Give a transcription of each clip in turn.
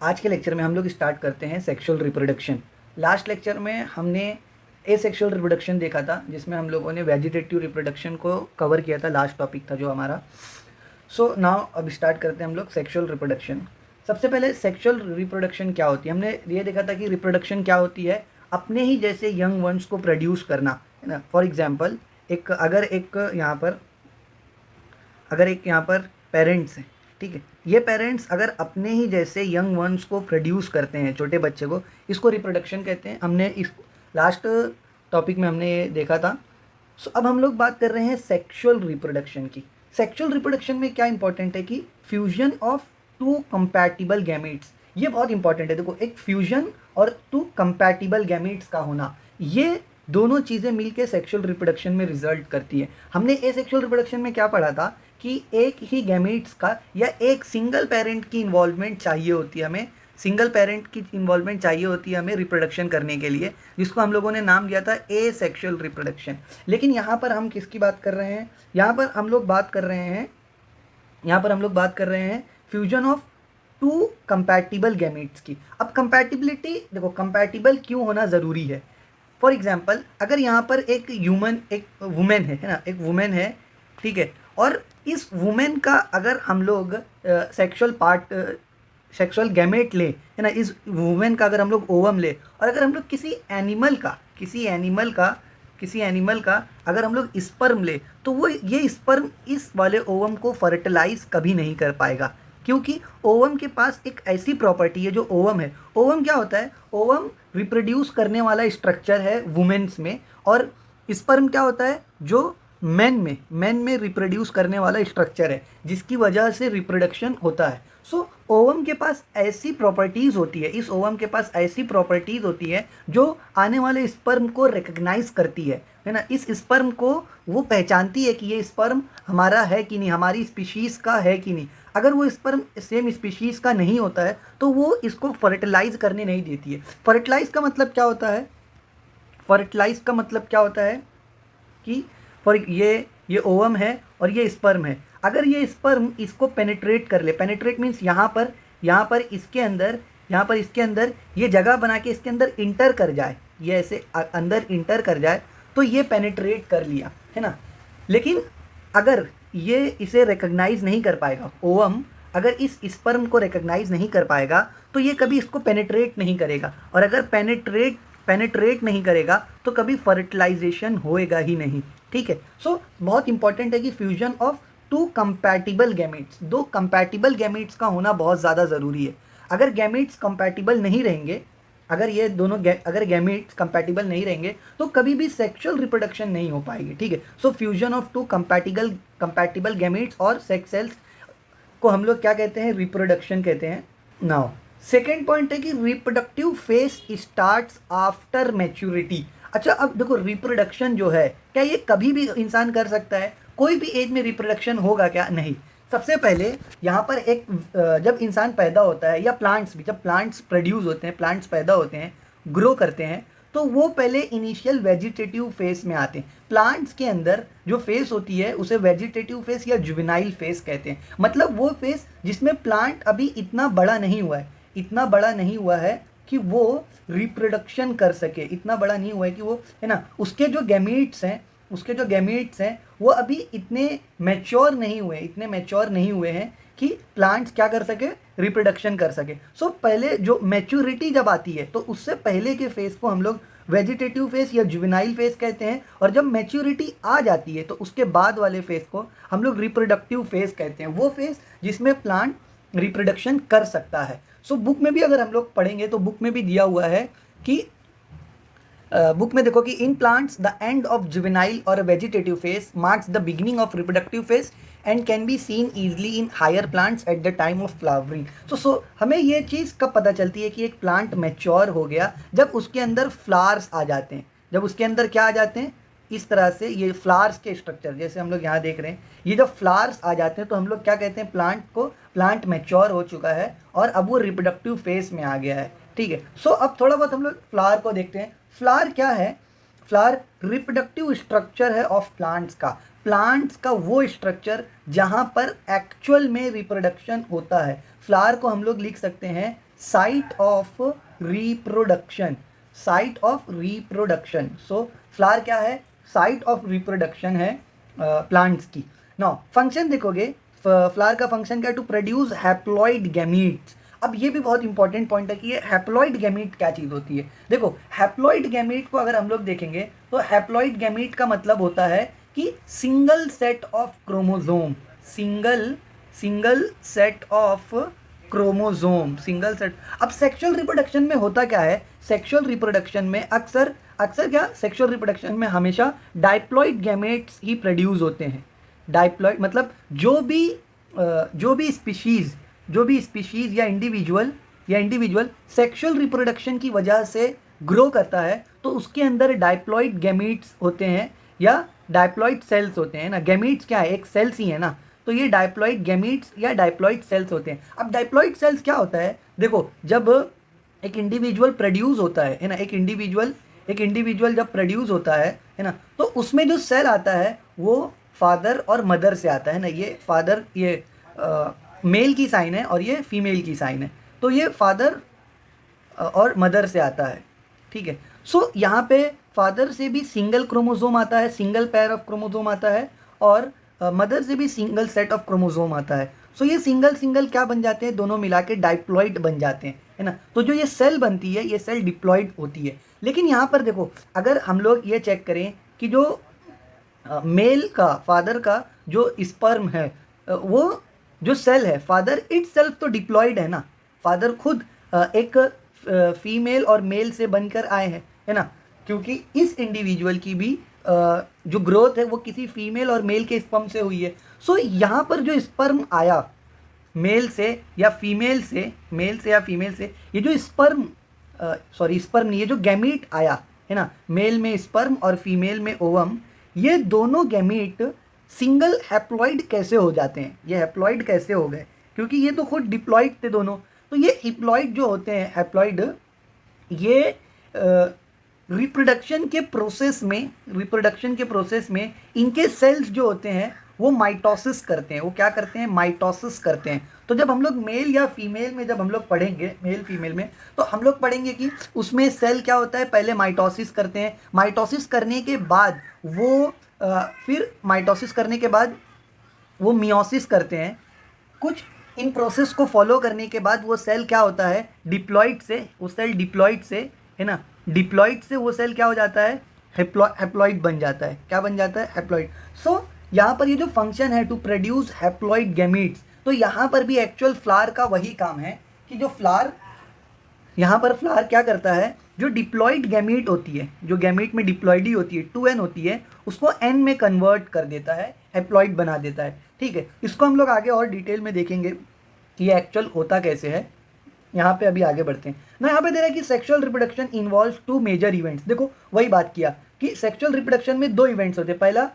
आज के लेक्चर में हम लोग स्टार्ट करते हैं सेक्सुअल रिप्रोडक्शन। लास्ट लेक्चर में हमने एसेक्सुअल रिप्रोडक्शन देखा था, जिसमें हम लोगों ने वेजिटेटिव रिप्रोडक्शन को कवर किया था। लास्ट टॉपिक था जो हमारा। सो नाउ अब स्टार्ट करते हैं हम लोग सेक्सुअल रिप्रोडक्शन। सबसे पहले सेक्सुअल रिप्रोडक्शन क्या होती है, हमने ये देखा था कि रिप्रोडक्शन क्या होती है, अपने ही जैसे यंग वंस को प्रोड्यूस करना, है ना। फॉर एग्जाम्पल, अगर एक यहाँ पर पेरेंट्स हैं, ठीक है, ये पेरेंट्स अगर अपने ही जैसे यंग वंस को प्रोड्यूस करते हैं, छोटे बच्चे को, इसको रिप्रोडक्शन कहते हैं। हमने इस लास्ट टॉपिक में हमने ये देखा था। सो अब हम लोग बात कर रहे हैं सेक्सुअल रिप्रोडक्शन की। सेक्सुअल रिप्रोडक्शन में क्या इंपॉर्टेंट है कि fusion of two compatible gametes, ये बहुत इंपॉर्टेंट है। देखो, एक फ्यूजन और टू कंपैटिबल गैमेट्स का होना, ये दोनों चीज़ें मिलके सेक्सुअल रिप्रोडक्शन में रिजल्ट करती है। हमने एसेक्सुअल रिप्रोडक्शन में क्या पढ़ा था कि एक ही गैमेट्स का या एक सिंगल पेरेंट की इन्वॉल्वमेंट चाहिए होती है हमें, सिंगल पेरेंट की इन्वॉल्वमेंट चाहिए होती है हमें रिप्रोडक्शन करने के लिए, जिसको हम लोगों ने नाम दिया था एसेक्सुअल रिप्रोडक्शन। लेकिन यहाँ पर हम किसकी बात कर रहे हैं, यहाँ पर हम लोग बात कर रहे हैं fusion of two compatible gametes की। अब कंपैटिबिलिटी देखो, कंपैटिबल क्यों होना ज़रूरी है। फॉर एग्जाम्पल, अगर यहाँ पर एक वुमेन है ना, एक वुमेन है, ठीक है, और इस वुमेन का अगर हम लोग सेक्सुअल गैमेट ले, है ना, इस वुमेन का अगर हम लोग ओवम ले, और अगर हम लोग किसी एनिमल का अगर हम लोग स्पर्म ले, तो वो ये स्पर्म इस वाले ओवम को फर्टिलाइज कभी नहीं कर पाएगा, क्योंकि ओवम के पास एक ऐसी प्रॉपर्टी है। जो ओवम है, ओवम क्या होता है, ओवम रिप्रोड्यूस करने वाला स्ट्रक्चर है वुमेन्स में, और स्पर्म क्या होता है, जो मेन में रिप्रोड्यूस करने वाला स्ट्रक्चर है, जिसकी वजह से रिप्रोडक्शन होता है। सो ओवम के पास ऐसी प्रॉपर्टीज़ होती है, इस ओवम के पास ऐसी प्रॉपर्टीज़ होती है जो आने वाले स्पर्म को रिकग्नाइज करती है ना। इस स्पर्म को वो पहचानती है कि ये स्पर्म हमारा है कि नहीं, हमारी स्पीशीज़ का है कि नहीं। अगर वो स्पर्म सेम स्पीशीज़ का नहीं होता है तो वो इसको फर्टिलाइज करने नहीं देती है। फर्टिलाइज का मतलब क्या होता है, फर्टिलाइज का मतलब क्या होता है कि फॉर ये ओवम है और ये स्पर्म है। अगर ये स्पर्म इसको पेनिट्रेट कर ले, पेनिट्रेट मीन्स यहाँ पर इसके अंदर ये जगह बना के इसके अंदर इंटर कर जाए, ये ऐसे अंदर इंटर कर जाए, तो ये पेनिट्रेट कर लिया, है ना। लेकिन अगर ये इसे रिकग्नाइज नहीं कर पाएगा, ओवम अगर इस स्पर्म को रिकग्नाइज नहीं कर पाएगा, तो ये कभी इसको पेनिट्रेट नहीं करेगा, और अगर पेनिट्रेट नहीं करेगा तो कभी फर्टिलाइजेशन होएगा ही नहीं, ठीक है। सो बहुत इंपॉर्टेंट है कि fusion of two compatible gametes, दो कंपैटिबल गैमेट्स का होना बहुत ज़्यादा ज़रूरी है। अगर गैमेट्स कंपैटिबल नहीं रहेंगे, अगर गैमेट्स कंपैटिबल नहीं रहेंगे, तो कभी भी सेक्सुअल रिप्रोडक्शन नहीं हो पाएगी, ठीक है। So fusion of two compatible gametes और सेक्स सेल्स को हम लोग क्या कहते हैं, रिप्रोडक्शन कहते हैं। नाउ सेकेंड पॉइंट है कि reproductive phase starts after maturity. अच्छा, अब देखो, रिप्रोडक्शन जो है, क्या ये कभी भी इंसान कर सकता है, कोई भी एज में रिप्रोडक्शन होगा क्या, नहीं। सबसे पहले यहाँ पर जब इंसान पैदा होता है, या प्लांट्स भी, जब प्लांट्स प्रोड्यूस होते हैं, प्लांट्स पैदा होते हैं, ग्रो करते हैं, तो वो पहले इनिशियल वेजिटेटिव फेस में आते हैं। प्लांट्स के अंदर जो फेस होती है उसे वेजिटेटिव फेस या जुवेनाइल फेस कहते हैं। मतलब वो फेस जिसमें प्लांट अभी इतना बड़ा नहीं हुआ है कि वो रिप्रोडक्शन कर सके, इतना बड़ा नहीं हुआ है कि वो, है ना, उसके जो गैमेट्स हैं वो अभी इतने मैच्योर नहीं हुए हैं कि प्लांट्स क्या कर सके, रिप्रोडक्शन कर सके। सो पहले जो मैच्योरिटी जब आती है, तो उससे पहले के फेस को हम लोग वेजिटेटिव फेस या जुवेनाइल फेस कहते हैं, और जब मैच्योरिटी आ जाती है तो उसके बाद वाले फेस को हम लोग रिप्रोडक्टिव फेस कहते हैं, वो फेस जिसमें प्लांट रिप्रोडक्शन कर सकता है। सो बुक में भी अगर हम लोग पढ़ेंगे तो बुक में भी दिया हुआ है कि बुक में देखो कि in plants the end of juvenile और vegetative phase marks the beginning of reproductive phase and can be seen easily in higher plants at the time of flowering. So हमें ये चीज़ कब पता चलती है कि एक प्लांट मैच्योर हो गया, जब उसके अंदर फ्लावर्स आ जाते हैं। जब उसके अंदर क्या आ जाते हैं, इस तरह से ये फ्लावर्स के स्ट्रक्चर, जैसे हम लोग यहाँ देख रहे हैं, ये जब फ्लावर्स आ जाते हैं तो हम लोग क्या कहते हैं, प्लांट मैच्योर हो चुका है और अब वो रिप्रोडक्टिव फेस में आ गया है, ठीक है। सो अब थोड़ा बहुत हम लोग फ्लावर को देखते हैं। फ्लावर क्या है, फ्लावर रिप्रोडक्टिव स्ट्रक्चर है ऑफ प्लांट्स का। प्लांट्स का वो स्ट्रक्चर जहाँ पर एक्चुअल में रिप्रोडक्शन होता है। फ्लावर को हम लोग लिख सकते हैं site of reproduction, site of reproduction. So flower क्या है, साइट ऑफ रिप्रोडक्शन है प्लांट्स की। नाउ फंक्शन देखोगे, फ्लावर का फंक्शन क्या है, टू प्रोड्यूस हैप्लॉइड गैमीट्स। अब ये भी बहुत इंपॉर्टेंट पॉइंट है कि ये हैप्लॉइड गैमीट क्या चीज़ होती है। देखो हैप्लॉइड गैमीट को अगर हम लोग देखेंगे तो हैप्लॉइड गैमीट का मतलब होता है कि single set of chromosome, single set of chromosome, single set. अब सेक्सुअल रिप्रोडक्शन में होता क्या है, सेक्सुअल रिप्रोडक्शन में अक्सर क्या, सेक्सुअल रिप्रोडक्शन में हमेशा डाइप्लॉइड गैमेट्स ही प्रोड्यूस होते हैं। डाइप्लॉइड मतलब जो भी स्पीशीज या इंडिविजुअल सेक्सुअल रिप्रोडक्शन की वजह से ग्रो करता है तो उसके अंदर डाइप्लॉइड गैमीट्स होते हैं या डाइप्लॉइड सेल्स होते हैं ना। गैमीट्स क्या है, एक सेल्स ही है ना, तो ये डाइप्लॉइड गैमीट्स या डाइप्लॉइड सेल्स होते हैं। अब डाइप्लॉइड सेल्स क्या होता है, देखो जब एक इंडिविजुअल प्रोड्यूस होता है ना, एक इंडिविजुअल जब प्रोड्यूस होता है ना, तो उसमें जो सेल आता है वो फादर और मदर से आता है ना। ये फादर, ये मेल की साइन है और ये फीमेल की साइन है, तो ये फादर और मदर से आता है, ठीक है। सो यहाँ पे फादर से भी सिंगल क्रोमोसोम आता है, सिंगल पेयर ऑफ क्रोमोसोम आता है, और मदर से भी सिंगल सेट ऑफ क्रोमोसोम आता है। सो ये सिंगल क्या बन जाते हैं, दोनों मिला के डाइप्लॉइड बन जाते हैं, है ना। तो जो ये सेल बनती है ये सेल डिप्लॉइड होती है। लेकिन यहाँ पर देखो अगर हम लोग ये चेक करें कि जो मेल का, फादर का जो स्पर्म है, वो जो सेल है फादर इट सेल्फ तो डिप्लॉइड है ना, फादर खुद एक फीमेल और मेल से बनकर आए हैं, है ना, क्योंकि इस इंडिविजुअल की भी जो ग्रोथ है वो किसी फीमेल और मेल के स्पर्म से हुई है। सो यहाँ पर जो स्पर्म आया मेल से या फीमेल से, ये जो स्पर्म स्पर्म नहीं, ये जो गैमीट आया है ना, मेल में स्पर्म और फीमेल में ओवम, ये दोनों गैमीट सिंगल हैप्लॉइड कैसे हो जाते हैं, ये हैप्लॉइड कैसे हो गए, क्योंकि ये तो खुद डिप्लॉइड थे दोनों। तो ये हैप्लॉइड जो होते हैं, हैप्लॉइड, ये रिप्रोडक्शन के प्रोसेस में इनके सेल्स जो होते हैं वो माइटोसिस करते हैं। वो क्या करते हैं, माइटोसिस करते हैं। तो जब हम लोग मेल या फीमेल में जब हम लोग पढ़ेंगे, मेल फीमेल में, तो हम लोग पढ़ेंगे कि उसमें सेल क्या होता है, पहले माइटोसिस करते हैं, माइटोसिस करने के बाद वो फिर माइटोसिस करने के बाद वो मियोसिस करते हैं। कुछ इन प्रोसेस को फॉलो करने के बाद वो सेल क्या होता है, डिप्लॉइड से, वो सेल डिप्लॉइड से, है ना, डिप्लॉइड से वो सेल क्या हो जाता है, हैप्लॉइड बन जाता है। क्या बन जाता है, हैप्लॉइड। सो यहाँ पर ये जो फंक्शन है टू प्रोड्यूस हैप्लॉइड गैमीट्स, तो यहाँ पर भी एक्चुअल फ्लावर का वही काम है कि जो फ्लावर, यहाँ पर फ्लावर क्या करता है, जो डिप्लॉइड गैमीट होती है, जो गैमीट में डिप्लॉइडी होती है, 2n होती है, उसको n में कन्वर्ट कर देता है, हैप्लॉइड बना देता है, ठीक है। इसको हम लोग आगे और डिटेल में देखेंगे कि ये एक्चुअल होता कैसे है। यहाँ पे अभी आगे बढ़ते हैं ना। यहाँ पे दे रहा है कि sexual reproduction involves 2 major events. देखो वही बात किया कि सेक्सुअल रिप्रोडक्शन में 2 इवेंट्स होते हैं। पहला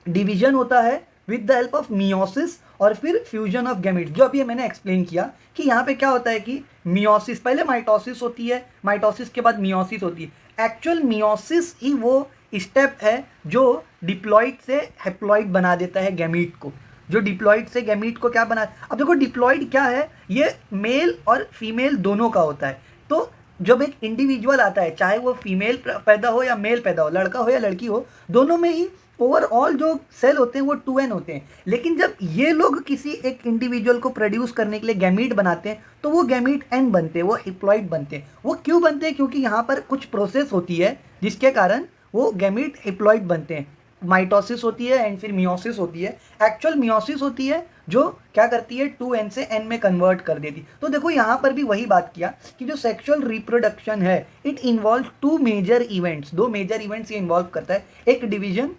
डिवीजन होता है with the help of meiosis और फिर फ्यूजन ऑफ गैमीट्स, जो अभी मैंने एक्सप्लेन किया कि यहाँ पे क्या होता है कि मियोसिस, पहले माइटोसिस होती है, माइटोसिस के बाद मियोसिस होती है। एक्चुअल मियोसिस ही वो स्टेप है जो डिप्लॉइड से हैप्लॉइड बना देता है गैमीट को, जो डिप्लॉइड से गैमीट को क्या बना। अब देखो डिप्लॉइड क्या है, ये मेल और फीमेल दोनों का होता है। तो जब एक इंडिविजुअल आता है, चाहे वो फीमेल पैदा हो या मेल पैदा हो, लड़का हो या लड़की हो, दोनों में ही ओवरऑल जो सेल होते हैं वो 2n होते हैं। लेकिन जब ये लोग किसी एक इंडिविजुअल को प्रोड्यूस करने के लिए गैमीट बनाते हैं तो वो गैमीट n बनते हैं, वो हैप्लॉइड बनते हैं। वो क्यों बनते हैं, क्योंकि यहाँ पर कुछ प्रोसेस होती है जिसके कारण वो गैमीट हैप्लॉइड बनते हैं। माइटोसिस होती है एंड फिर मियोसिस होती है। एक्चुअल मियोसिस होती है जो क्या करती है, 2n से n में कन्वर्ट कर देती। तो देखो यहाँ पर भी वही बात किया कि जो सेक्सुअल रिप्रोडक्शन है it involve 2 major events, 2 major events ये इन्वॉल्व करता है। एक डिवीजन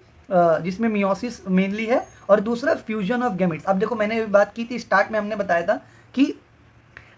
जिसमें मियोसिस मेनली है और दूसरा फ्यूजन ऑफ गैमेट्स। अब देखो मैंने बात की थी, स्टार्ट में हमने बताया था कि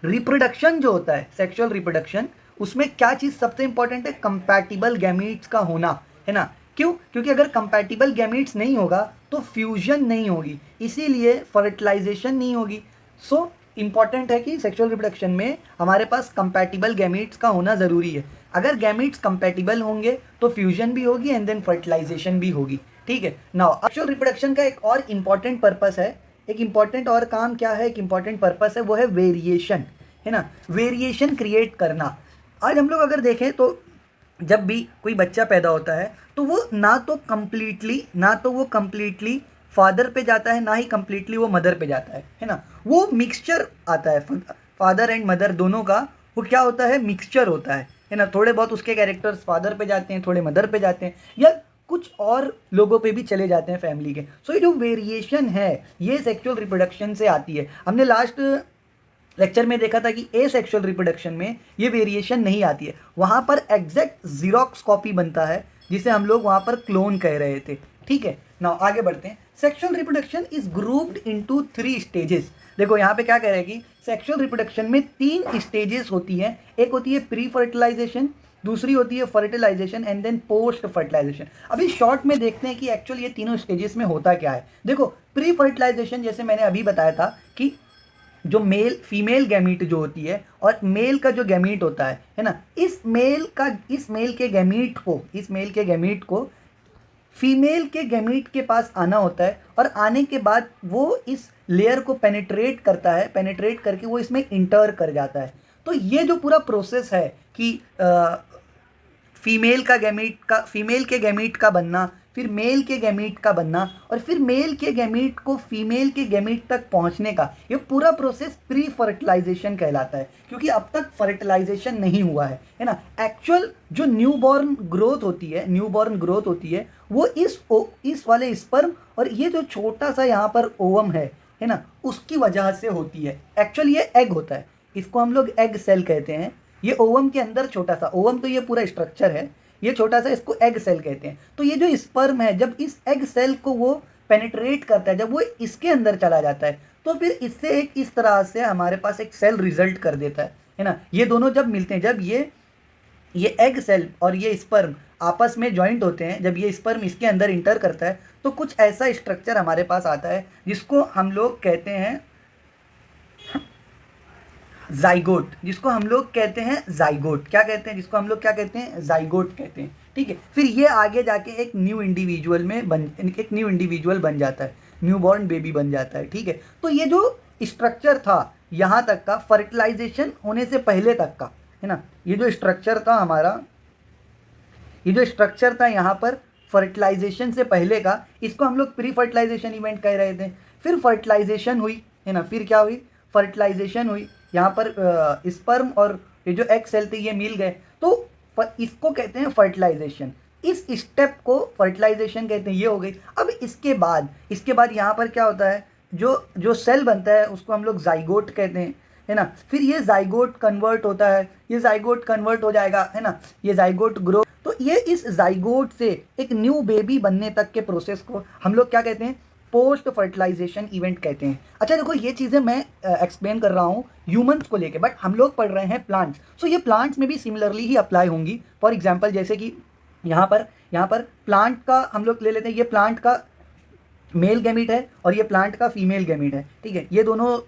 रिप्रोडक्शन जो होता है, सेक्सुअल रिप्रोडक्शन, उसमें क्या चीज़ सबसे इंपॉर्टेंट है, कंपैटिबल गैमीट्स का होना, है ना। क्यों, क्योंकि अगर कंपैटिबल गैमीट्स नहीं होगा तो फ्यूजन नहीं होगी, इसीलिए फर्टिलाइजेशन नहीं होगी। सो इंपॉर्टेंट है कि सेक्सुअल रिप्रोडक्शन में हमारे पास कंपैटिबल गैमीट्स का होना ज़रूरी है। अगर गैमीट्स कंपैटिबल होंगे तो फ्यूजन भी होगी एंड देन फर्टिलाइजेशन भी होगी, ठीक है। नाउ सेक्सुअल रिप्रोडक्शन का एक और इम्पॉर्टेंट पर्पस है, एक इम्पॉर्टेंट और काम क्या है, एक इम्पॉर्टेंट पर्पस है, वो है वेरिएशन, है ना, वेरिएशन क्रिएट करना। आज हम लोग अगर देखें तो जब भी कोई बच्चा पैदा होता है तो वो ना तो वो कंप्लीटली फादर पे जाता है, ना ही कंप्लीटली वो मदर पे जाता है ना, वो मिक्सचर आता है, फादर एंड मदर दोनों का वो क्या होता है, मिक्सचर होता है ना। थोड़े बहुत उसके कैरेक्टर्स फादर पे जाते हैं, थोड़े मदर पे जाते हैं, या कुछ और लोगों पे भी चले जाते हैं फैमिली के। सो ये जो वेरिएशन है ये सेक्सुअल रिप्रोडक्शन से आती है। हमने लास्ट लेक्चर में देखा था कि एसेक्सुअल रिप्रोडक्शन में ये वेरिएशन नहीं आती है, वहाँ पर एग्जैक्ट जीरोक्स कॉपी बनता है जिसे हम लोग वहाँ पर क्लोन कह रहे थे, ठीक है। नाउ आगे बढ़ते हैं। Sexual reproduction is grouped into 3 stages. देखो यहाँ पे क्या कह रहे हैं कि सेक्सुअल रिप्रोडक्शन में 3 स्टेजेस होती हैं। एक होती है प्री फर्टिलाइजेशन, दूसरी होती है fertilization and then post fertilization. अभी शॉर्ट में देखते हैं कि एक्चुअली ये तीनों स्टेजेस में होता क्या है। देखो प्री फर्टिलाइजेशन जैसे मैंने अभी बताया था कि जो मेल फीमेल गैमीट जो होती है और मेल का जो गैमीट होता है ना, इस मेल के गैमीट को फीमेल के गैमीट के पास आना होता है, और आने के बाद वो इस लेयर को पेनिट्रेट करता है, पेनिट्रेट करके वो इसमें इंटर कर जाता है। तो ये जो पूरा प्रोसेस है कि फीमेल के गैमीट का बनना, फिर मेल के गैमीट का बनना, और फिर मेल के गैमीट को फीमेल के गैमीट तक पहुंचने का, ये पूरा प्रोसेस प्री फर्टिलाइजेशन कहलाता है, क्योंकि अब तक फर्टिलाइजेशन नहीं हुआ है ना। एक्चुअल जो न्यूबॉर्न ग्रोथ होती है वो इस वाले स्पर्म और ये जो छोटा सा यहाँ पर ओवम है ना, उसकी वजह से होती है। एक्चुअल ये एग होता है, इसको हम लोग एग सेल कहते हैं। ये ओवम के अंदर छोटा सा ओवम, तो ये पूरा स्ट्रक्चर है, ये छोटा सा इसको एग सेल कहते हैं। तो ये जो स्पर्म है जब इस एग सेल को वो पेनिट्रेट करता है, जब वो इसके अंदर चला जाता है, तो फिर इससे एक इस तरह से हमारे पास एक सेल रिजल्ट कर देता है ना। ये दोनों जब मिलते हैं, जब ये एग सेल और ये स्पर्म आपस में ज्वाइंट होते हैं, जब ये स्पर्म इसके अंदर इंटर करता है, तो कुछ ऐसा स्ट्रक्चर हमारे पास आता है जिसको हम लोग कहते हैं जाइगोट, जिसको हम लोग कहते हैं जाइगोट। क्या कहते हैं, जिसको हम लोग क्या कहते हैं, जाइगोट कहते हैं, ठीक है। फिर ये आगे जाके एक न्यू इंडिविजुअल बन जाता है, न्यूबॉर्न बेबी बन जाता है, ठीक है। तो ये जो स्ट्रक्चर था यहाँ तक का, फर्टिलाइजेशन होने से पहले तक का, है ना, ये जो स्ट्रक्चर था हमारा, ये जो स्ट्रक्चर था यहाँ पर फर्टिलाइजेशन से पहले का, इसको हम लोग प्री फर्टिलाइजेशन इवेंट कह रहे थे। फिर फर्टिलाइजेशन हुई, है ना, फिर क्या हुई, फर्टिलाइजेशन हुई, यहाँ पर स्पर्म और ये जो एग सेल थे ये मिल गए, तो इसको कहते हैं फर्टिलाइजेशन। इस स्टेप को फर्टिलाइजेशन कहते हैं, ये हो गई। अब इसके बाद यहाँ पर क्या होता है, जो सेल बनता है उसको हम लोग जाइगोट कहते हैं, है ना। फिर ये जाइगोट कन्वर्ट होता है, ये जाइगोट कन्वर्ट हो जाएगा, है ना, ये जाइगोट ग्रो, तो ये इस जाइगोट से एक न्यू बेबी बनने तक के प्रोसेस को हम लोग क्या कहते हैं, पोस्ट फर्टिलाइजेशन इवेंट कहते हैं। अच्छा देखो ये चीज़ें मैं एक्सप्लेन कर रहा हूँ ह्यूमंस को लेके, बट हम लोग पढ़ रहे हैं प्लांट्स, सो ये प्लांट्स में भी सिमिलरली ही अप्लाई होंगी। फॉर एग्जांपल जैसे कि यहाँ पर प्लांट का हम लोग ले लेते हैं, ये प्लांट का मेल गैमीट है और ये प्लांट का फीमेल गैमीट है, ठीक है। ये दोनों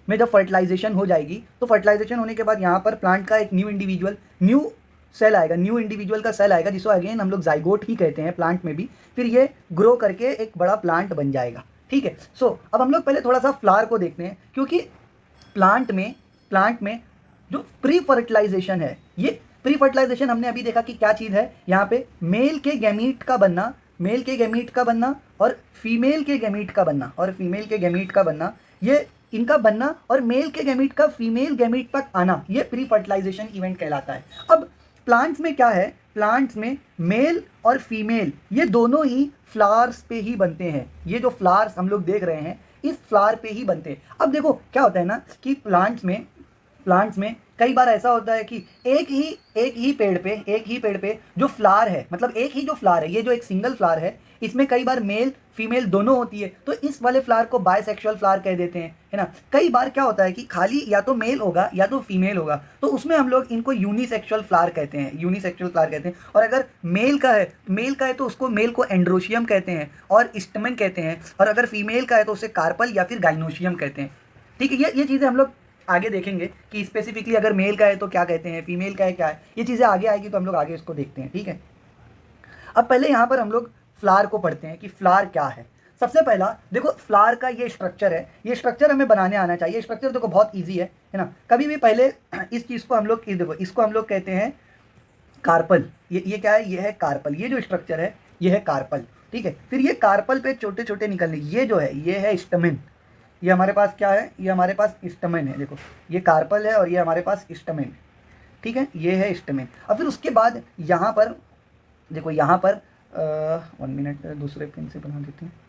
में जब फर्टिलाइजेशन हो जाएगी, तो फर्टिलाइजेशन होने के बाद यहाँ पर प्लांट का एक न्यू इंडिविजुअल का सेल आएगा, जिसको अगेन हम लोग जाइगोट ही कहते हैं प्लांट में भी। फिर ये ग्रो करके एक बड़ा प्लांट बन जाएगा, ठीक है। सो अब हम लोग पहले थोड़ा सा फ्लावर को देखते हैं, क्योंकि प्लांट में जो प्री फर्टिलाइजेशन है, ये प्री फर्टिलाइजेशन हमने अभी देखा कि क्या चीज़ है, यहाँ पे मेल के गैमीट का बनना और फीमेल के गैमीट का बनना, ये इनका बनना और मेल के गैमीट का फीमेल गैमीट तक आना, ये प्री फर्टिलाइजेशन इवेंट कहलाता है। अब प्लांट्स में क्या है, प्लांट्स में मेल और फीमेल ये दोनों ही फ्लावर्स पे ही बनते हैं। ये जो फ्लावर्स हम लोग देख रहे हैं इस फ्लावर पे ही बनते हैं। अब देखो क्या होता है ना कि प्लांट्स में कई बार ऐसा होता है कि एक ही पेड़ पे जो फ्लावर है, मतलब एक ही जो फ्लावर है, ये जो एक सिंगल फ्लावर है, इसमें कई बार मेल फीमेल दोनों होती है, तो इस वाले फ्लावर को बायसेक्सुअल फ्लावर कह देते हैं, है ना। कई बार क्या होता है कि खाली या तो मेल होगा या तो फीमेल होगा, तो उसमें हम लोग इनको यूनिसेक्सुअल फ्लावर कहते हैं। और अगर मेल का है तो उसको मेल को एंड्रोशियम कहते हैं और स्टमन कहते हैं, और अगर फीमेल का है तो उसे कार्पल या फिर गाइनोशियम कहते हैं, ठीक है। ये चीज़ें हम लोग आगे देखेंगे कि स्पेसिफिकली अगर मेल का है तो क्या कहते हैं, फीमेल का है क्या है, ये चीज़ें आगे आएगी तो हम लोग आगे इसको देखते हैं, ठीक है। अब पहले यहाँ पर हम लोग फ्लावर को पढ़ते हैं कि फ्लावर क्या है। सबसे पहला देखो फ्लावर का ये स्ट्रक्चर है, ये स्ट्रक्चर हमें बनाने आना चाहिए। स्ट्रक्चर देखो बहुत ईजी है ना। कभी भी पहले इस चीज़ को हम लोग देखो, इसको हम लोग कहते हैं कार्पल। ये क्या है, ये है कार्पल। ये जो स्ट्रक्चर है ये है कार्पल, ठीक है। फिर ये कार्पल पे छोटे छोटे निकलने, ये जो है ये है स्टमेन। ये हमारे पास क्या है, ये हमारे पास स्टमेन है। देखो ये कार्पल है और ये हमारे पास स्टमेन है, ठीक है, ये है स्टमेन। अब फिर उसके बाद यहाँ पर देखो, यहाँ पर 1 मिनट दूसरे पेन से बना देते हैं।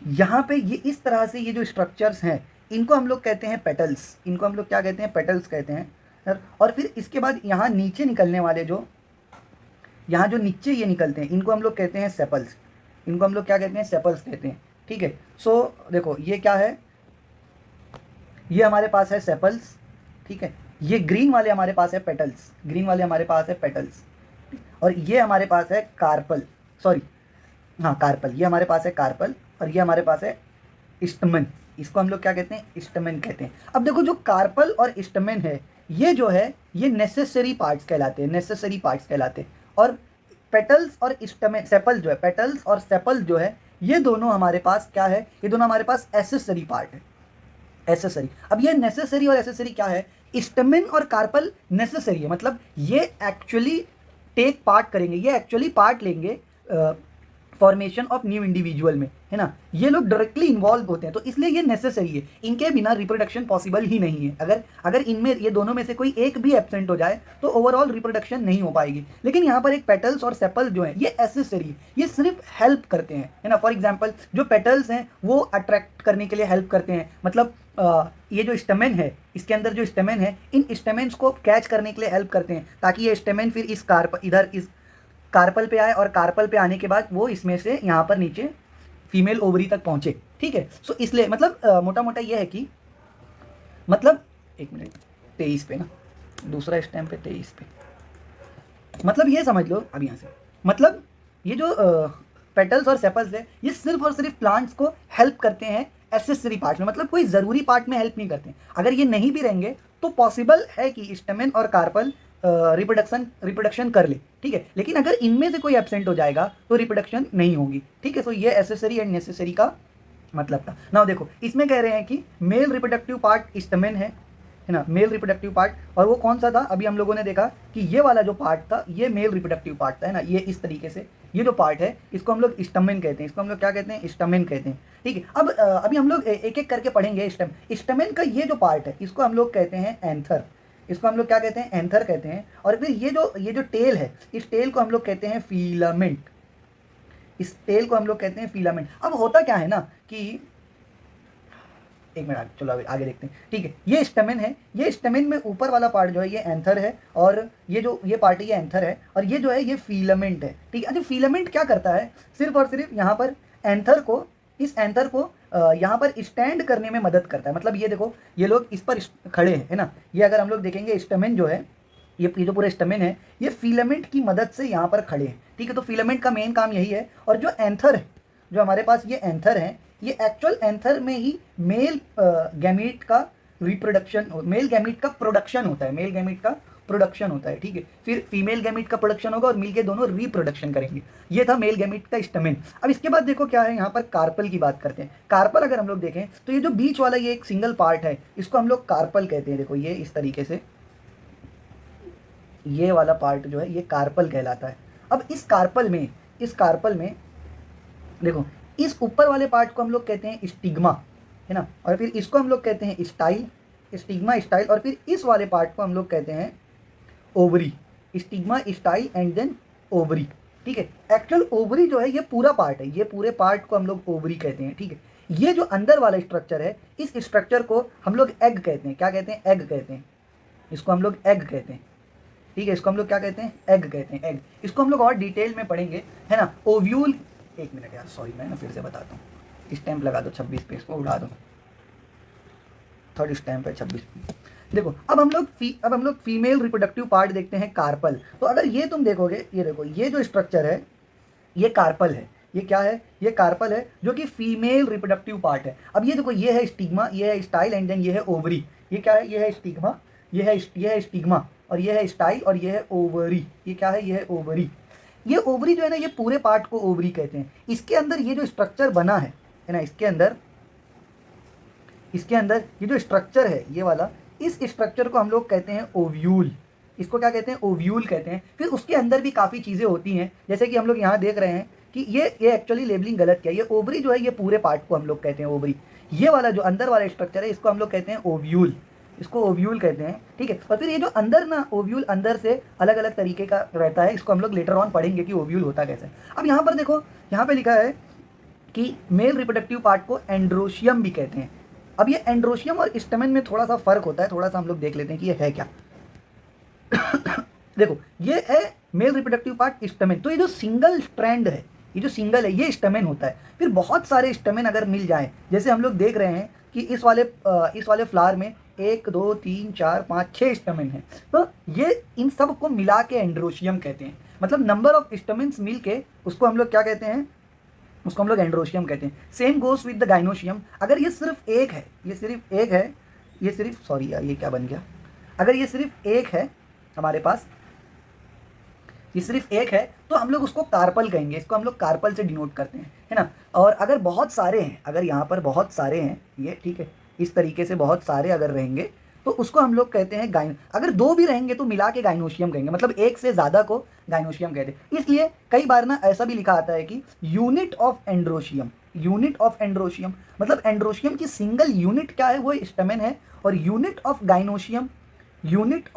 यहाँ पे ये इस तरह से ये जो स्ट्रक्चर्स हैं इनको हम लोग कहते हैं पेटल्स। इनको हम लोग क्या कहते हैं, पेटल्स कहते हैं। और फिर इसके बाद यहाँ नीचे निकलने वाले जो, यहाँ जो नीचे ये निकलते हैं इनको हम लोग कहते हैं सेपल्स। इनको हम लोग क्या कहते हैं, सेपल्स कहते हैं, ठीक है। सो देखो ये क्या है, ये हमारे पास है सेपल्स, ठीक है। ये ग्रीन वाले हमारे पास है पेटल्स, ग्रीन वाले हमारे पास है पेटल्स। और ये हमारे पास है कार्पल, सॉरी हाँ कार्पल, ये हमारे पास है कार्पल। और ये हमारे पास है स्टमन, इसको हम लोग क्या कहते हैं, स्टमन कहते हैं। अब देखो जो कार्पल और स्टमन है ये जो है ये नेसेसरी पार्ट्स कहलाते हैं, नेसेसरी पार्ट्स कहलाते हैं। और पेटल्स और स्टमन, सेपल जो है, पेटल्स और सेपल जो है ये दोनों हमारे पास क्या है, ये दोनों हमारे पास एसेसरी पार्ट है, एसेसरी। अब ये नेसेसरी और एसेसरी क्या है, स्टमन और कार्पल नेसेसरी है, मतलब ये एक्चुअली टेक पार्ट करेंगे, ये एक्चुअली पार्ट लेंगे फॉर्मेशन ऑफ न्यू इंडिविजुअल में, है ना। ये लोग डायरेक्टली इन्वॉल्व होते हैं, तो इसलिए ये नेसेसरी है। इनके बिना रिप्रोडक्शन पॉसिबल ही नहीं है। अगर इनमें ये दोनों में से कोई एक भी एब्सेंट हो जाए तो ओवरऑल रिप्रोडक्शन नहीं हो पाएगी। लेकिन यहाँ पर एक पेटल्स और सेपल जो है ये एसेसरी है, ये सिर्फ हेल्प करते हैं, है ना। फॉर एग्जाम्पल जो पेटल्स हैं वो अट्रैक्ट करने के लिए हेल्प करते हैं, मतलब ये जो स्टेमेन है, इसके अंदर जो स्टेमेन है, इन स्टेमेन्स को कैच करने के लिए हेल्प करते हैं, ताकि ये स्टेमेन फिर इस इधर इस कार्पल पे आए, और कार्पल पे आने के बाद वो इसमें से यहाँ पर नीचे फीमेल ओवरी तक पहुँचे, ठीक है। सो इसलिए मतलब मोटा मोटा ये है कि मतलब 1 मिनट 23 पे ना, दूसरा स्टैम्प पे 23 पे, मतलब ये समझ लो अब यहाँ से, मतलब ये जो पेटल्स और सेपल्स है ये सिर्फ और सिर्फ प्लांट्स को हेल्प करते हैं एसेसरी पार्ट में, मतलब कोई ज़रूरी पार्ट में हेल्प नहीं करते हैं। अगर ये नहीं भी रहेंगे तो पॉसिबल है कि स्टेमेन और कार्पल रिप्रोडक्शन कर ले, ठीक है। लेकिन अगर इनमें से कोई एब्सेंट हो जाएगा तो रिप्रोडक्शन नहीं होगी, ठीक है। सो ये एसेसरी एंड नेसेसरी का मतलब था। नाउ देखो इसमें कह रहे हैं कि मेल रिप्रोडक्टिव पार्ट स्टेमेन है ना, मेल रिप्रोडक्टिव पार्ट। और वो कौन सा था, अभी हम लोगों ने देखा कि ये वाला जो पार्ट था ये मेल रिप्रोडक्टिव पार्ट था, है ना। ये इस तरीके से ये जो पार्ट है इसको हम लोग स्टमेन कहते हैं, इसको हम लोग क्या कहते हैं, स्टमेन कहते हैं, ठीक है। अब अभी हम लोग एक एक करके पढ़ेंगे। स्टमेन का ये जो पार्ट है इसको हम लोग कहते हैं एंथर, इसको हम लोग क्या कहते हैं, एंथर कहते हैं। और फिर ये जो टेल है, इस टेल को हम लोग कहते हैं फिलामेंट, इस टेल को हम लोग कहते हैं फिलामेंट। अब होता क्या है ना कि एक मिनट चलो आगे देखते हैं, ठीक है। ये स्टेमेन है, ये स्टेमेन में ऊपर वाला पार्ट जो है ये एंथर है, और ये पार्ट है ये एंथर है, और ये जो है ये फिलामेंट है, ठीक है। अच्छा फिलामेंट क्या करता है, सिर्फ और सिर्फ यहाँ पर एंथर को, इस एंथर को यहाँ पर स्टैंड करने में मदद करता है। मतलब ये देखो ये लोग इस पर खड़े हैं, है ना। ये अगर हम लोग देखेंगे स्टेमेन जो है, ये जो पूरा स्टेमेन है ये फिलामेंट की मदद से यहाँ पर खड़े हैं, ठीक है। तो फिलामेंट का मेन काम यही है। और जो एंथर है, जो हमारे पास ये एंथर है, ये एक्चुअल एंथर में ही मेल गैमीट का रिप्रोडक्शन, मेल गैमीट का प्रोडक्शन होता है, मेल गैमीट का प्रोडक्शन होता है, ठीक है। फिर फीमेल गैमीट का प्रोडक्शन होगा और मिलके दोनों रिप्रोडक्शन करेंगे। ये था मेल गैमीट का स्टेमेन। अब इसके बाद देखो क्या है, यहाँ पर कार्पल की बात करते हैं। कार्पल अगर हम लोग देखें तो ये जो बीच वाला ये एक सिंगल पार्ट है इसको हम लोग कार्पल कहते हैं। देखो ये इस तरीके से ये वाला पार्ट जो है ये कार्पल कहलाता है। अब इस कार्पल में देखो इस ऊपर वाले पार्ट को हम लोग कहते हैं स्टिग्मा, है ना। और फिर इसको हम लोग कहते हैं स्टाइल, स्टिग्मा स्टाइल। और फिर इस वाले पार्ट को हम लोग कहते हैं ovary, stigma style and then ovary, ठीक है। एक्चुअल ओवरी जो है ये पूरा पार्ट है, ये पूरे पार्ट को हम लोग ओवरी कहते हैं, ठीक है। ये जो अंदर वाला स्ट्रक्चर है इस स्ट्रक्चर को हम लोग एग कहते हैं। क्या कहते हैं, एग कहते हैं, इसको हम लोग एग कहते हैं, ठीक है। इसको हम लोग क्या कहते हैं, एग कहते हैं, एग। इसको हम लोग और डिटेल में पढ़ेंगे, है ना। ओव्यूल, 1 मिनट यार सॉरी, मैं ना फिर से बताता हूँ। स्टैम्प लगा दो 26 पे, इसको उड़ा दो, थर्ड स्टैम्प है 26 पे। देखो अब हम लोग फीमेल रिप्रोडक्टिव पार्ट देखते हैं, कार्पल। तो अगर ये तुम देखोगे, ये देखो ये जो स्ट्रक्चर है ये कार्पल है, ये क्या है, ये कार्पल है जो कि फीमेल रिप्रोडक्टिव पार्ट है। अब ये देखो ये है स्टिग्मा, ये है स्टाइल एंड देन ये है ओवरी। ये क्या है, ये है स्टिग्मा, ये है स्टिग्मा, और ये है स्टाइल, और ये है ओवरी। ये क्या है, ये है ओवरी। ये ओवरी जो है ना, ये पूरे पार्ट को ओवरी कहते हैं। इसके अंदर ये जो स्ट्रक्चर बना है ना, इसके अंदर ये जो स्ट्रक्चर है ये वाला, इस स्ट्रक्चर को हम लोग कहते हैं ओव्यूल। इसको क्या कहते हैं? ओव्यूल कहते हैं। फिर उसके अंदर भी काफ़ी चीज़ें होती हैं, जैसे कि हम लोग यहाँ देख रहे हैं कि ये एक्चुअली लेबलिंग गलत किया। ये ओवरी जो है ये पूरे पार्ट को हम लोग कहते हैं ओवरी। ये वाला जो अंदर वाला स्ट्रक्चर है इसको हम लोग कहते हैं ओव्यूल। इसको ओव्यूल कहते हैं, ठीक है। और फिर ये जो अंदर ना ओव्यूल अंदर से अलग अलग तरीके का रहता है, इसको हम लोग लेटर ऑन पढ़ेंगे कि ओव्यूल होता कैसे। अब यहाँ पर देखो, यहाँ पे लिखा है कि मेल रिप्रोडक्टिव पार्ट को एंड्रोशियम भी कहते हैं। अब ये एंड्रोशियम और स्टेमन में थोड़ा सा फर्क होता है, थोड़ा सा हम लोग देख लेते हैं कि ये है क्या। देखो, ये है मेल रिप्रोडक्टिव पार्ट स्टेमन। तो ये जो सिंगल स्ट्रैंड है, ये जो सिंगल है ये स्टेमन होता है। फिर बहुत सारे स्टेमन अगर मिल जाएं, जैसे हम लोग देख रहे हैं कि इस वाले फ्लावर में 1 2 3 4 5 6 स्टेमन है, तो ये इन सब को मिला के एंड्रोशियम कहते हैं। मतलब नंबर ऑफ स्टेमन्स मिल के उसको हम लोग क्या कहते हैं? उसको हम लोग एंड्रोशियम कहते हैं। Same goes with the gynoecium. अगर ये सिर्फ एक है, सॉरी यार ये क्या बन गया, अगर ये सिर्फ एक है हमारे पास, ये सिर्फ एक है, तो हम लोग उसको कार्पल कहेंगे। इसको हम लोग कार्पल से डिनोट करते हैं, है ना। और अगर बहुत सारे हैं, अगर यहाँ पर बहुत सारे हैं ये, ठीक है, इस तरीके से बहुत सारे अगर रहेंगे तो उसको हम लोग कहते हैं अगर 2 भी रहेंगे तो मिला के गाइनोशियम कहेंगे। मतलब एक से ज़्यादा को गाइनोशियम कहते हैं। इसलिए कई बार ना ऐसा भी लिखा आता है कि unit of androecium. Unit of androecium मतलब एंड्रोशियम की सिंगल यूनिट क्या है, वो स्टेमन है। और unit of gynoecium, unit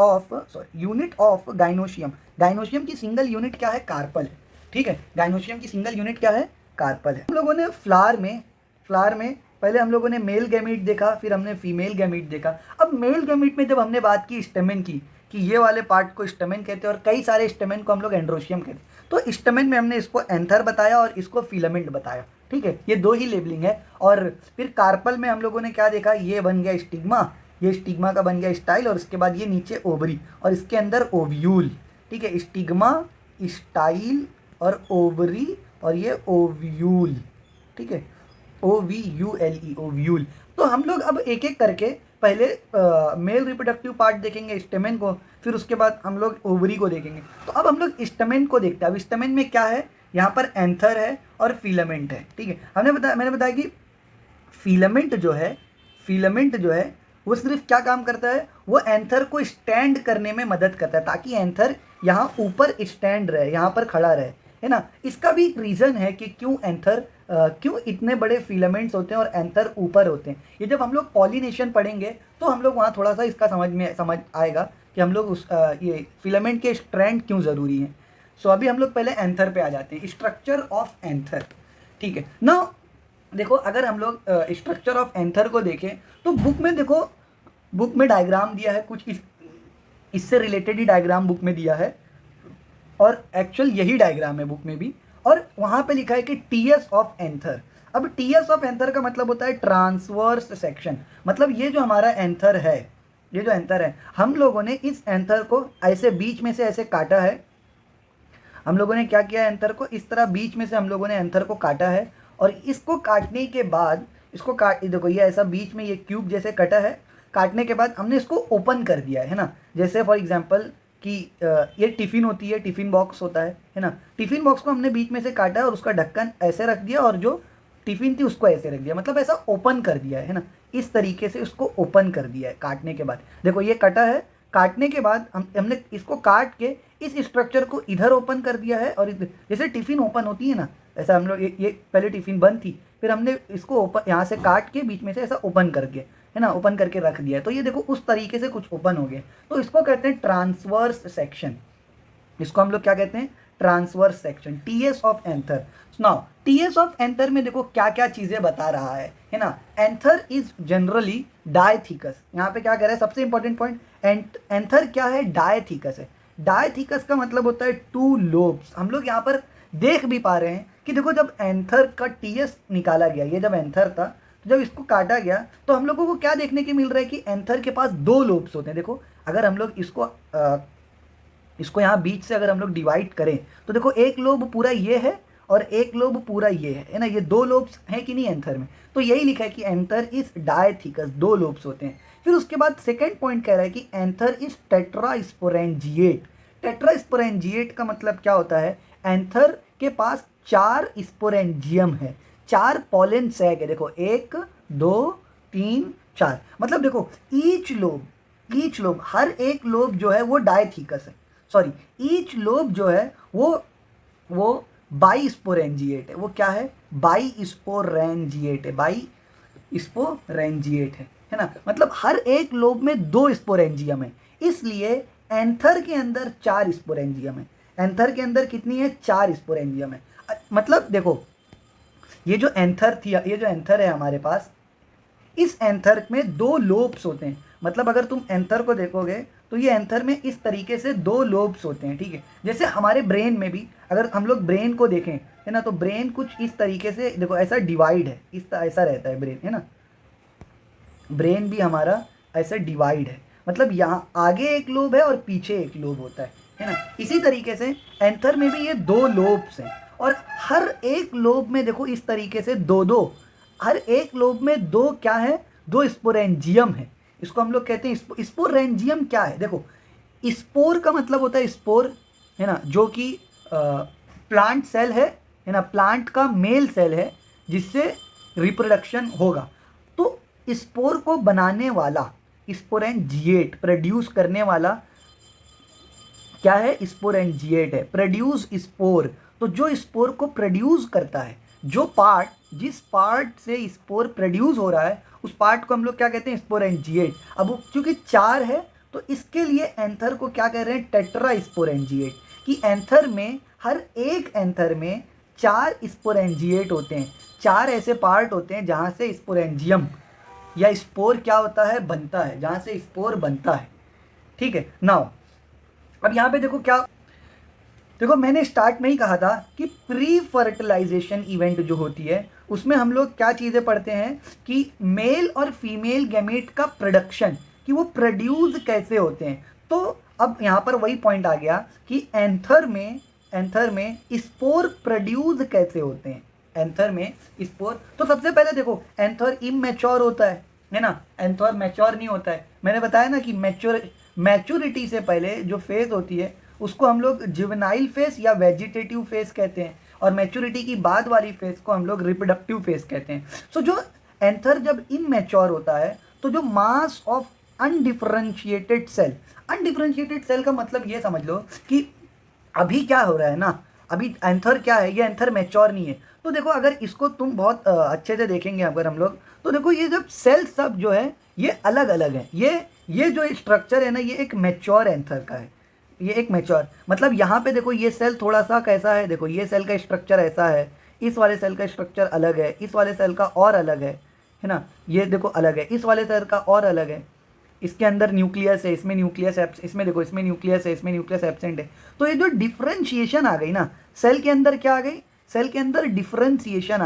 of gynoecium की सिंगल यूनिट क्या है? कार्पल है, ठीक है। गाइनोशियम की सिंगल यूनिट क्या है? कार्पल है। हम लोगों ने फ्लावर में पहले हम लोगों ने मेल गैमीट देखा, फिर हमने फीमेल गैमीट देखा। अब मेल गैमीट में जब हमने बात की स्टेमन की, कि ये वाले पार्ट को स्टेमन कहते हैं और कई सारे स्टेमन को हम लोग एंड्रोशियम कहते हैं, तो स्टेमन में हमने इसको एंथर बताया और इसको फिलामेंट बताया, ठीक है। ये 2 ही लेबलिंग है। और फिर कार्पल में हम लोगों ने क्या देखा? ये बन गया स्टिग्मा, ये स्टिग्मा का बन गया स्टाइल, और इसके बाद ये नीचे ओवरी और इसके अंदर ओव्यूल, ठीक है। स्टिग्मा, स्टाइल और ओवरी और ये ओव्यूल, ठीक है, OVULE, ओव्यूल। तो हम लोग अब एक एक करके पहले मेल रिप्रोडक्टिव पार्ट देखेंगे स्टेमन को, फिर उसके बाद हम लोग ओवरी को देखेंगे। तो अब हम लोग स्टेमन को देखते हैं। अब स्टेमन में क्या है? यहाँ पर एंथर है और फिलामेंट है, ठीक है। मैंने बताया कि फिलामेंट जो है वो सिर्फ क्या काम करता है? वो एंथर को स्टैंड करने में मदद करता है, ताकि एंथर यहाँ ऊपर स्टैंड रहे, यहाँ पर खड़ा रहे, है ना। इसका भी एक रीज़न है कि क्यों इतने बड़े फिलामेंट्स होते हैं और एंथर ऊपर होते हैं। ये जब हम लोग पॉलिनेशन पढ़ेंगे तो हम लोग वहाँ थोड़ा सा इसका समझ आएगा कि हम लोग ये फिलामेंट के स्ट्रैंड क्यों ज़रूरी हैं। सो अभी हम लोग पहले एंथर पे आ जाते हैं, स्ट्रक्चर ऑफ एंथर, ठीक है ना। देखो, अगर हम लोग स्ट्रक्चर ऑफ एंथर को देखें तो बुक में डायग्राम दिया है, कुछ इससे रिलेटेड ही डायग्राम बुक में दिया है, और एक्चुअल यही डायग्राम है बुक में भी। और वहाँ पे लिखा है कि टीएस ऑफ एंथर। अब टीएस ऑफ एंथर का मतलब होता है ट्रांसवर्स सेक्शन। मतलब ये जो हमारा एंथर है, ये जो एंथर है, हम लोगों ने इस एंथर को ऐसे बीच में से ऐसे काटा है। हम लोगों ने क्या किया? एंथर को इस तरह बीच में से हम लोगों ने एंथर को काटा है, और इसको काटने के बाद देखो ये ऐसा बीच में ये क्यूब जैसे कटा है। काटने के बाद हमने इसको ओपन कर दिया है ना। जैसे फॉर एग्जांपल कि ये टिफ़िन होती है, टिफ़िन बॉक्स होता है ना। टिफ़िन बॉक्स को हमने बीच में से काटा है और उसका ढक्कन ऐसे रख दिया, और जो टिफ़िन थी उसको ऐसे रख दिया, मतलब ऐसा ओपन कर दिया है ना। इस तरीके से उसको ओपन कर दिया है काटने के बाद। देखो ये कटा है, काटने के बाद हमने इसको काट के इस स्ट्रक्चर को इधर ओपन कर दिया है, और जैसे टिफ़िन ओपन होती है ना, ऐसा हम लोग ये पहले टिफ़िन बंद थी, फिर हमने इसको ओपन यहाँ से काट के बीच में से ऐसा ओपन करके, है ना, ओपन करके रख दिया। तो ये देखो उस तरीके से कुछ ओपन हो गया। तो इसको कहते हैं ट्रांसवर्स सेक्शन। इसको हम लोग क्या कहते हैं? Transverse section, TS of anther. Now TS of anther में देखो क्या क्या चीज़ें बता रहा है ना। Anther is generally dithecous. यहाँ पे क्या कह रहा है? सबसे इंपॉर्टेंट पॉइंट, एंथर क्या है? डायथीकस है। डायथीकस का मतलब होता है 2 लोब्स। हम लोग यहाँ पर देख भी पा रहे हैं कि देखो जब एंथर का टीएस निकाला गया, ये जब एंथर था, तो जब इसको काटा गया तो हम लोगों को क्या देखने के मिल रहा है कि एंथर के पास 2 लोब्स होते हैं। देखो अगर हम लोग इसको यहाँ बीच से अगर हम लोग डिवाइड करें तो देखो एक लोब पूरा ये है और एक लोब पूरा ये है ना। ये 2 लोब्स हैं कि नहीं एंथर में? तो यही लिखा है कि एंथर इज डायथीकस, 2 लोब्स होते हैं। फिर उसके बाद सेकेंड पॉइंट कह रहा है कि एंथर इज टेट्रास्पोरेंजिएट। टेट्रास्पोरेंजिएट का मतलब क्या होता है? एंथर के पास 4 स्पोरेंजियम है, 4 पॉलन सैक है। देखो 1 2 3 4, मतलब देखो ईच लोब हर एक लोब जो है वो डायथीकस है, सॉरी ईच लोब जो है वो बाई स्पोरेंजिएट है। वो क्या है? बाई स्पोरेंजिएट है, बाई स्पोरेंजिएट है ना। मतलब हर एक लोब में 2 स्पोरेंजियम है, इसलिए एंथर के अंदर 4 स्पोरेंजियम है। एंथर के अंदर कितनी है? 4 स्पोरेंजियम है। मतलब देखो ये जो एंथर है हमारे पास, इस एंथर में 2 लोब्स होते हैं। मतलब अगर तुम एंथर को देखोगे तो ये एंथर में इस तरीके से 2 लोब्स होते हैं, ठीक है। जैसे हमारे ब्रेन में भी अगर हम लोग ब्रेन को देखें, है ना, तो ब्रेन कुछ इस तरीके से देखो ऐसा डिवाइड है, ऐसा रहता है ब्रेन, है ना। ब्रेन भी हमारा ऐसा डिवाइड है, मतलब यहाँ आगे एक लोब है और पीछे एक लोब होता है ना। इसी तरीके से एंथर में भी ये 2 लोब्स हैं, और हर एक लोब में देखो इस तरीके से 2 हर एक लोब में 2 क्या है? 2 स्पोरेंजियम है। इसको हम लोग कहते हैं स्पोरेंजियम। क्या है? देखो स्पोर का मतलब होता है स्पोर, है ना, जो कि प्लांट सेल है ना, प्लांट का मेल सेल है जिससे रिप्रोडक्शन होगा। तो स्पोर को बनाने वाला, स्पोरेंजिएट प्रोड्यूस करने वाला क्या है? स्पोरेंजिएट है, प्रोड्यूस स्पोर। तो जो स्पोर को प्रोड्यूस करता है, जिस पार्ट से स्पोर प्रोड्यूस हो रहा है, उस पार्ट को हम लोग क्या कहते हैं? स्पोरेंजिएट। अब वो चूंकि 4 है तो इसके लिए एंथर को क्या कह रहे हैं? Tetra sporangiate. कि एंथर में, हर एक एंथर में 4 स्पोरेंजिएट होते हैं, 4 ऐसे पार्ट होते हैं जहाँ से स्पोरेंजियम या स्पोर क्या होता है? बनता है, जहाँ से स्पोर बनता है, ठीक है। नाउ अब यहाँ पे देखो मैंने स्टार्ट में ही कहा था कि प्री फर्टिलाइजेशन इवेंट जो होती है उसमें हम लोग क्या चीज़ें पढ़ते हैं कि मेल और फीमेल गैमेट का प्रोडक्शन, कि वो प्रोड्यूस कैसे होते हैं। तो अब यहाँ पर वही पॉइंट आ गया कि एंथर में स्पोर प्रोड्यूस कैसे होते हैं। एंथर में स्पोर, तो सबसे पहले देखो एंथर इमैच्योर होता है ना, एंथर मैच्योर नहीं होता है। मैंने बताया ना कि मैच्योरिटी से पहले जो फेज होती है उसको हम लोग जुवेनाइल फेज या वेजिटेटिव फेज कहते हैं, और मैच्योरिटी की बाद वाली फेज को हम लोग रिप्रोडक्टिव फेज कहते हैं। सो जो एंथर जब इमैच्योर होता है तो जो मास ऑफ अनडिफरेंशिएटेड सेल का मतलब ये समझ लो कि अभी क्या हो रहा है ना, अभी एंथर क्या है? ये एंथर मैच्योर नहीं है। तो देखो अगर इसको तुम बहुत अच्छे से देखेंगे अगर हम लोग, तो देखो ये जब सेल सब जो है ये अलग अलग है। ये जो स्ट्रक्चर है ना, ये एक मैच्योर एंथर का है, ये एक मैच्योर, मतलब यहाँ पे देखो ये सेल थोड़ा सा कैसा है, देखो ये सेल का स्ट्रक्चर ऐसा है, इस वाले सेल का स्ट्रक्चर अलग है, इस वाले सेल का और अलग है ना, ये देखो अलग है, इस वाले सेल का और अलग है, इसके अंदर न्यूक्लियस है, इसमें न्यूक्लियस इसमें देखो इसमें न्यूक्लियस है, इसमें न्यूक्लियस एब्सेंट है। तो ये जो डिफ्रेंशिएशन आ गई ना सेल के अंदर, क्या आ गई? सेल के अंदर डिफ्रेंशिएशन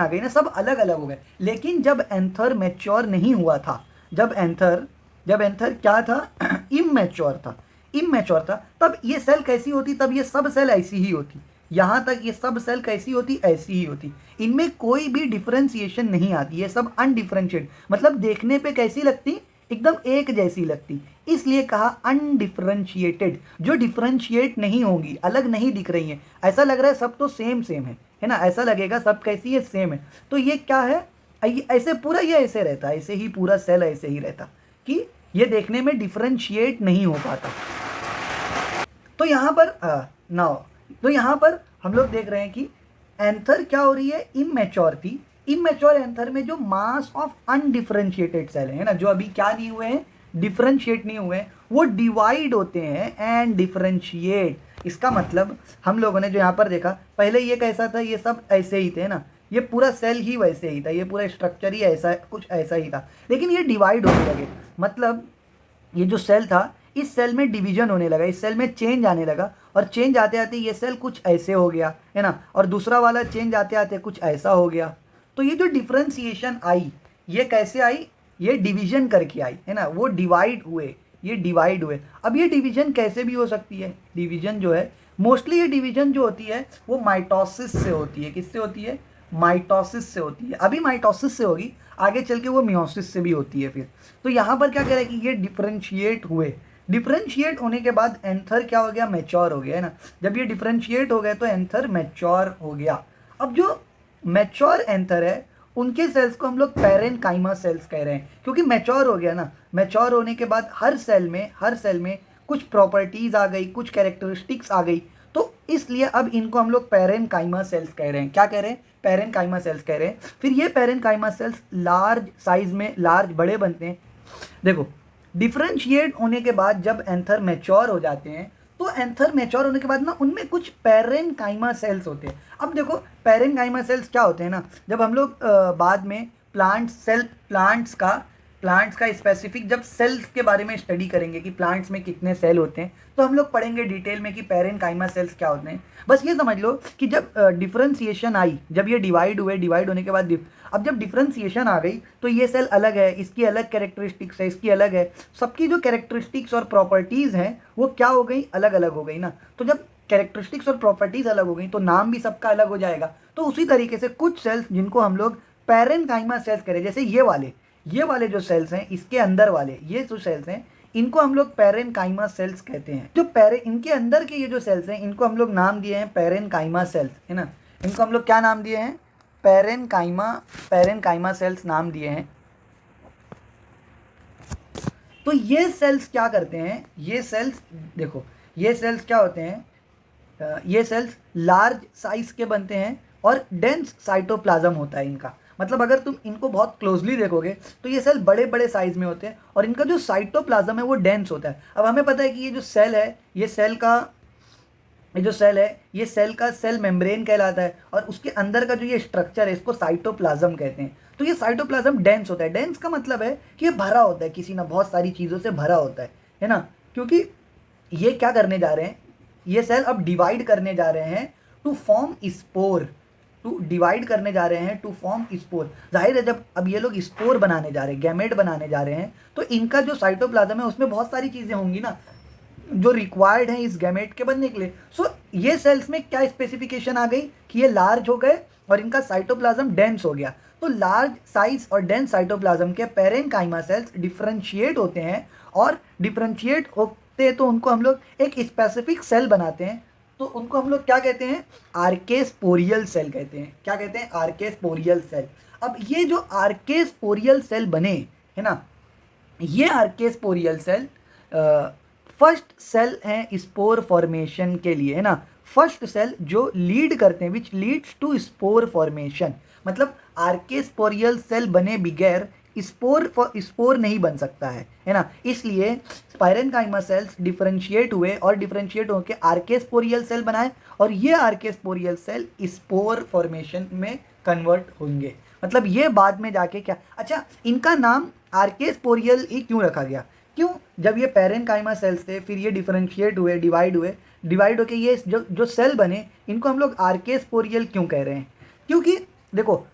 आ गई ना, सब अलग अलग हो गए। लेकिन जब एंथर मैच्योर नहीं हुआ था, जब एंथर क्या था? इमैच्योर था, तब ये सेल कैसी होती? तब ये सब सेल ऐसी ही होती, यहाँ तक ये सब सेल कैसी होती? ऐसी ही होती। इनमें कोई भी डिफरेंशिएशन नहीं आती, ये सब अनडिफरेंशिएट, मतलब देखने पे कैसी लगती? एकदम एक जैसी लगती, इसलिए कहा अनडिफरेंशिएटेड। जो डिफरेंशिएट नहीं होंगी, अलग नहीं दिख रही हैं, ऐसा लग रहा है सब तो सेम है ना, ऐसा लगेगा सब कैसी है? सेम है। तो ये क्या है? ऐसे पूरा ये ऐसे रहता, ऐसे ही पूरा सेल ऐसे ही रहता कि ये देखने में डिफरेंशिएट नहीं हो पाता। तो यहाँ पर हम लोग देख रहे हैं कि एंथर क्या हो रही है? इमैच्योर थी। इमैच्योर एंथर में जो मास ऑफ अनडिफरेंशिएटेड सेल है ना, जो अभी क्या नहीं हुए हैं? डिफरेंशिएट नहीं हुए हैं, वो डिवाइड होते हैं एंड डिफरेंशिएट। इसका मतलब हम लोगों ने जो यहाँ पर देखा, पहले ये कैसा था? ये सब ऐसे ही थे ना, ये पूरा सेल ही वैसे ही था, ये पूरा स्ट्रक्चर ही ऐसा कुछ ऐसा ही था, लेकिन ये डिवाइड होने लगे। मतलब ये जो सेल था, इस सेल में डिवीजन होने लगा, इस सेल में चेंज आने लगा, और चेंज आते आते ये सेल कुछ ऐसे हो गया, है ना, और दूसरा वाला चेंज आते आते कुछ ऐसा हो गया। तो ये जो डिफरेंशिएशन आई, ये कैसे आई? ये डिवीजन करके आई, है ना, वो डिवाइड हुए, ये डिवाइड हुए। अब ये डिवीजन कैसे भी हो सकती है? डिवीजन जो है मोस्टली, ये डिवीजन जो होती है वो माइटोसिस से होती है। किससे होती है? माइटोसिस से होती है। अभी माइटोसिस से होगी, आगे चल के वो मियोसिस से भी होती है फिर। तो यहाँ पर क्या कह रहा है कि ये डिफरेंशिएट हुए, डिफरेंशिएट होने के बाद एंथर क्या हो गया, मैच्योर हो गया, है ना। जब ये डिफरेंशिएट हो गए तो एंथर मैच्योर हो गया। अब जो मैच्योर एंथर है उनके सेल्स को हम लोग पैरेनकाइमा सेल्स कह रहे हैं, क्योंकि मैच्योर हो गया ना। मैच्योर होने के बाद हर सेल में कुछ प्रॉपर्टीज आ गई, कुछ कैरेक्टरिस्टिक्स आ गई, तो इसलिए अब इनको हम लोग पैरेनकाइमा सेल्स कह रहे हैं। क्या कह रहे हैं, पैरेनकाइमा सेल्स कह रहे हैं। फिर ये पैरेनकाइमा सेल्स लार्ज साइज में, लार्ज बड़े बनते हैं। देखो, डिफरेंशिएट होने के बाद जब एंथर मैच्योर हो जाते हैं, तो एंथर मैच्योर होने के बाद ना उनमें कुछ पैरेनकाइमा सेल्स होते हैं। अब देखो, पैरेनकाइमा सेल्स क्या होते हैं ना, जब हम लोग बाद में प्लांट्स का स्पेसिफिक जब सेल्स के बारे में स्टडी करेंगे कि प्लांट्स में कितने सेल होते हैं, तो हम लोग पढ़ेंगे डिटेल में कि पैरेनकाइमा सेल्स क्या होते हैं। बस ये समझ लो कि जब डिफरेंशिएशन आई, जब ये डिवाइड होने के बाद अब जब डिफरेंशिएशन आ गई तो ये सेल अलग है, इसकी अलग कैरेक्टरिस्टिक्स है, इसकी अलग है, सबकी जो कैरेक्टरिस्टिक्स और प्रॉपर्टीज़ हैं वो क्या हो गई, अलग अलग हो गई ना। तो जब कैरेक्टरिस्टिक्स और प्रॉपर्टीज़ अलग हो गई तो नाम भी सबका अलग हो जाएगा। तो उसी तरीके से कुछ सेल्स जिनको हम लोग पैरेनकाइमा सेल्स करें, जैसे ये वाले जो सेल्स हैं, इसके अंदर वाले ये जो सेल्स हैं, इनको हम लोग पैरेनकाइमा सेल्स कहते हैं। जो इनके अंदर के ये जो सेल्स हैं, इनको हम लोग नाम दिए हैं पैरेनकाइमा सेल्स, है ना। इनको हम लोग क्या नाम दिए हैं, पैरेनकाइमा सेल्स नाम दिए हैं। तो ये सेल्स क्या करते हैं, ये सेल्स देखो, ये सेल्स क्या होते हैं, ये सेल्स लार्ज साइज के बनते हैं और डेंस साइटोप्लाज्म होता है इनका। मतलब अगर तुम इनको बहुत क्लोजली देखोगे तो ये सेल बड़े बड़े साइज में होते हैं और इनका जो साइटोप्लाज्म है वो डेंस होता है। अब हमें पता है कि ये जो सेल है, ये सेल का सेल मेम्ब्रेन कहलाता है, और उसके अंदर का जो ये स्ट्रक्चर है इसको साइटोप्लाज्म कहते हैं। तो ये साइटोप्लाज्म डेंस होता है। डेंस का मतलब है कि ये भरा होता है, किसी ना बहुत सारी चीज़ों से भरा होता है ना। क्योंकि ये क्या करने जा रहे हैं, ये सेल अब डिवाइड करने जा रहे हैं टू फॉर्म स्पोर, जाहिर है जब अब ये लोग स्पोर बनाने जा रहे हैं, गैमेट बनाने जा रहे हैं, तो इनका जो साइटोप्लाज्म है उसमें बहुत सारी चीज़ें होंगी ना जो रिक्वायर्ड हैं इस गैमेट के बनने के लिए। सो ये सेल्स में क्या स्पेसिफिकेशन आ गई कि ये लार्ज हो गए और इनका साइटोप्लाज्म डेंस हो गया। तो लार्ज साइज और डेंस साइटोप्लाज्म के पैरेनकाइमा सेल्स डिफरेंशिएट होते हैं, और डिफरेंशिएट होते हैं तो उनको हम लोग एक स्पेसिफिक सेल बनाते हैं। तो उनको हम लोग क्या कहते हैं, आर्केस्पोरियल सेल कहते हैं। क्या कहते हैं, आर्केस्पोरियल सेल। अब ये जो आर्केस्पोरियल सेल बने, है ना, ये आर्केस्पोरियल सेल फर्स्ट सेल हैं स्पोर फॉर्मेशन के लिए, है ना। फर्स्ट सेल जो लीड करते हैं, which leads to spore formation. मतलब आर्केस्पोरियल सेल बने बगैर स्पोर नहीं बन सकता है ना। इसलिए पैरेनकाइमा सेल्स डिफरेंशिएट हुए और डिफरेंशिएट होकर आर्केस्पोरियल सेल बनाए, और ये आर्केस्पोरियल सेल स्पोर फॉर्मेशन में कन्वर्ट होंगे। मतलब ये बाद में जाके क्या, अच्छा इनका नाम आर्केस्पोरियल ही क्यों रखा गया, क्यों, जब ये पैरेनकाइमा सेल्स थे फिर ये डिफरेंशिएट हुए, डिवाइड होके ये जो सेल बने इनको हम लोग आर्केस्पोरियल क्यों कह रहे हैं, क्योंकि देखो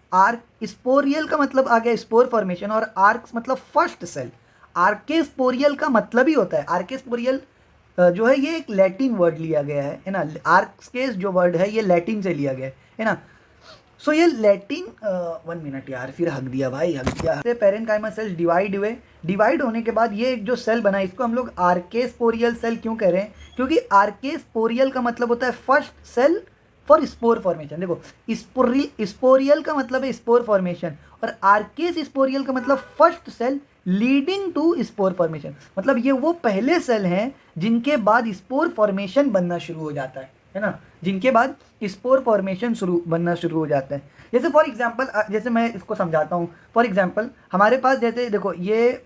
स्पोरियल का मतलब आ गया स्पोर फॉर्मेशन, और आर्क्स मतलब फर्स्ट सेल। आर्केस्पोरियल का मतलब ही होता है, आर्केस्पोरियल जो है ये एक लैटिन वर्ड लिया गया है ना। आर्क्स जो वर्ड है ये लैटिन से लिया गया है ना। सो ये लैटिन 1 मिनट यार, फिर हक दिया भाई, हक दिया। पैरेनकाइमा सेल्स डिवाइड होने के बाद ये एक जो सेल बना इसको हम लोग आर्केस्पोरियल सेल क्यों कह रहे हैं, क्योंकि आर्केस्पोरियल का मतलब होता है first cell for spore formation. देखो स्पोरियल का मतलब है स्पोर फॉर्मेशन, और आर्केस्पोरियल का मतलब first cell leading to spore formation. मतलब ये वो पहले सेल हैं जिनके बाद स्पोर फॉर्मेशन बनना शुरू हो जाता है ना, जिनके बाद स्पोर फॉर्मेशन बनना शुरू हो जाता है। जैसे फॉर एग्जांपल, जैसे मैं इसको समझाता हूँ। फॉर एग्जांपल हमारे पास जैसे देखो ये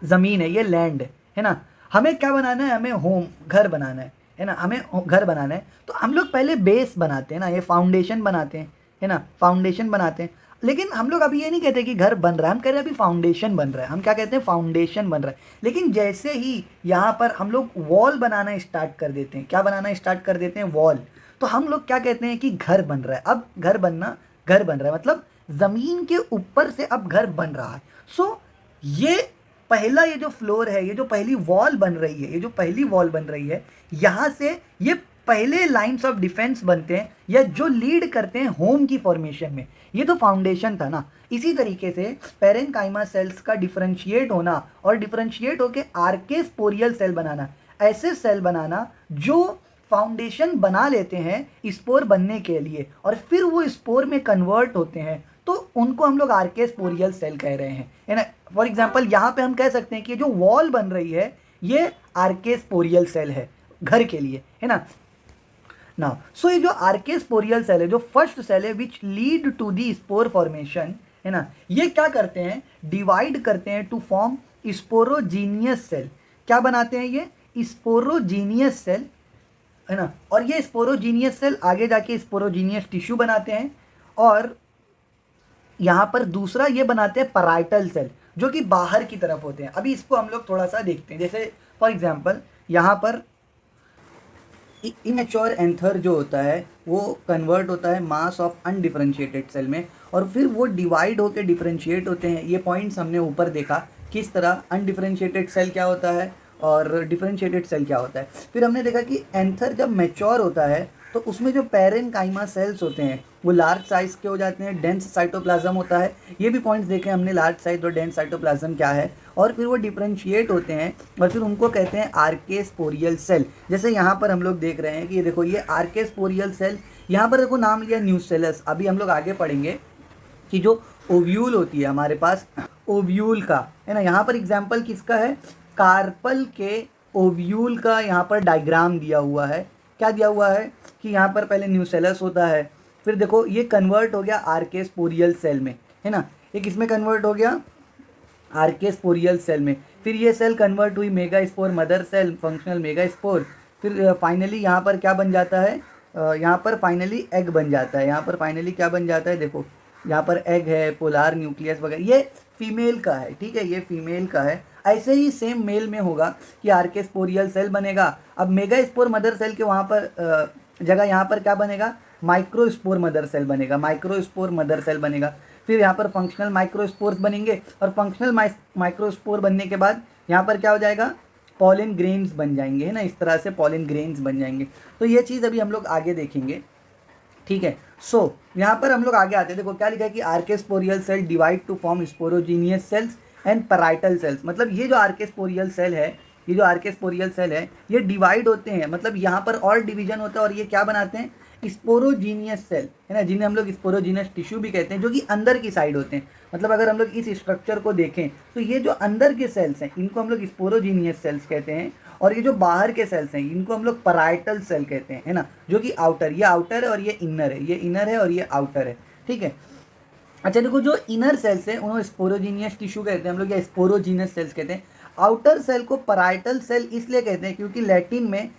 ज़मीन है, ये लैंड है ना, हमें क्या बनाना है, हमें होम घर बनाना है ना, हमें घर बनाना है। तो हम लोग पहले बेस बनाते हैं ना, ये फाउंडेशन बनाते हैं, है ना, फाउंडेशन बनाते हैं। लेकिन हम लोग अभी ये नहीं कहते कि घर बन रहा है, हम कह रहे हैं अभी फाउंडेशन बन रहा है। हम क्या कहते हैं, फाउंडेशन बन रहा है। लेकिन जैसे ही यहाँ पर हम लोग वॉल बनाना स्टार्ट कर देते हैं, क्या बनाना स्टार्ट कर देते हैं, वॉल, तो हम लोग क्या कहते हैं कि घर बन रहा है। अब घर बन रहा है मतलब ज़मीन के ऊपर से अब घर बन रहा है। सो ये पहला ये जो फ्लोर है, ये जो पहली वॉल बन रही है, यहाँ से ये पहले लाइंस ऑफ डिफेंस बनते हैं या जो लीड करते हैं होम की फॉर्मेशन में। ये तो फाउंडेशन था ना। इसी तरीके से पेरेन्काइमा सेल्स का डिफरेंशिएट होना और डिफरेंशिएट होकर आर्केस्पोरियल सेल बनाना, ऐसे सेल बनाना जो फाउंडेशन बना लेते हैं स्पोर बनने के लिए और फिर वो स्पोर में कन्वर्ट होते हैं, तो उनको हम लोग आर्केस्पोरियल सेल कह रहे हैं, है ना। फॉर एग्जांपल यहाँ पे हम कह सकते हैं कि जो वॉल बन रही है ये आर्केस्पोरियल सेल है घर के लिए, है ना। ना सो ये जो आर्केस्पोरियल सेल है, जो फर्स्ट सेल है which lead to the spore formation, है ना, ये क्या करते हैं, डिवाइड करते हैं टू फॉर्म स्पोरोजीनियस सेल। क्या बनाते हैं ये, स्पोरोजीनियस सेल, है ना। और ये स्पोरोजीनियस सेल आगे जाके स्पोरोजीनियस टिश्यू बनाते हैं। और यहाँ पर दूसरा ये बनाते हैं पैराइटल सेल, जो कि बाहर की तरफ होते हैं। अभी इसको हम लोग थोड़ा सा देखते हैं। जैसे फॉर एग्जांपल यहाँ पर इमेच्योर एंथर जो होता है वो कन्वर्ट होता है मास ऑफ अनडिफरेंशिएटेड सेल में, और फिर वो डिवाइड होकर डिफरेंशिएट होते हैं। ये पॉइंट्स हमने ऊपर देखा किस तरह अनडिफरेंशिएटेड सेल क्या होता है और डिफरेंशिएटेड सेल क्या होता है। फिर हमने देखा कि एंथर जब मैच्योर होता है तो उसमें जो पेरेन्काइमा सेल्स होते हैं वो लार्ज साइज के हो जाते हैं, डेंस साइटोप्लाज्म होता है। ये भी पॉइंट्स देखे हमने, लार्ज साइज और डेंस साइटोप्लाज्म क्या है, और फिर वो डिफरेंशिएट होते हैं और फिर उनको कहते हैं आर्केस्पोरियल सेल। जैसे यहाँ पर हम लोग देख रहे हैं कि ये देखो ये आर्केस्पोरियल सेल, यहाँ पर देखो नाम लिया न्यूसेलस। अभी हम लोग आगे पढ़ेंगे कि जो ओव्यूल होती है हमारे पास, ओव्यूल का, है ना, यहाँ पर एग्जाम्पल किसका है, कार्पल के ओव्यूल का यहाँ पर डायग्राम दिया हुआ है। क्या दिया हुआ है कि यहाँ पर पहले न्यूसेलस होता है, फिर देखो ये कन्वर्ट हो गया आर्केस्पोरियल सेल में, है ना, ये किसमें कन्वर्ट हो गया, आर्केस्पोरियल सेल में। फिर ये सेल कन्वर्ट हुई megaspore, mother cell, functional megaspore. फिर फाइनली यहाँ पर क्या बन जाता है, यहाँ पर फाइनली एग बन जाता है। यहाँ पर फाइनली क्या बन जाता है, देखो यहाँ पर एग है, पोलार न्यूक्लियस वगैरह, ये फीमेल का है, ठीक है, ये फीमेल का है। ऐसे ही सेम मेल में होगा कि आर्केस्पोरियल सेल बनेगा। अब मेगास्पोर मदर सेल के वहाँ पर जगह यहाँ पर क्या बनेगा, माइक्रोस्पोर मदर सेल बनेगा, माइक्रोस्पोर मदर सेल बनेगा। फिर यहाँ पर फंक्शनल माइक्रोस्पोर्स बनेंगे और फंक्शनल माइक्रोस्पोर बनने के बाद यहाँ पर क्या हो जाएगा, पॉलन ग्रेन्स बन जाएंगे, है ना, इस तरह से पॉलन ग्रेन्स बन जाएंगे। तो ये चीज़ अभी हम लोग आगे देखेंगे, ठीक है। सो यहाँ पर हम लोग आगे आते हैं, देखो क्या लिखा है कि archesporial cell divide to form sporogenous cells and parietal cells. मतलब ये जो आर्केस्पोरियल सेल है, ये जो आर्केस्पोरियल सेल है ये डिवाइड होते हैं, मतलब यहाँ पर और डिवीजन होता है और ये क्या बनाते हैं, स्पोरोजीनियस सेल, है ना, जिन्हें हम लोग स्पोरोजीनियस टिश्यू भी कहते हैं, जो कि अंदर की साइड होते हैं। मतलब अगर हम लोग इस स्ट्रक्चर को देखें तो ये जो अंदर के सेल्स हैं इनको हम लोग स्पोरोजीनियस सेल्स कहते हैं, और ये जो बाहर के सेल्स हैं इनको हम लोग पैराइटल सेल कहते हैं, है ना, जो कि आउटर, ये आउटर है और ये इनर है, ये इनर है और ये आउटर है, ठीक है। अच्छा देखो, जो इनर सेल्स हैं उन्हें स्पोरोजीनियस टिश्यू कहते हैं हम लोग, या स्पोरोजीनियस सेल्स कहते हैं। आउटर सेल को पैराइटल सेल इसलिए कहते हैं क्योंकि लैटिन में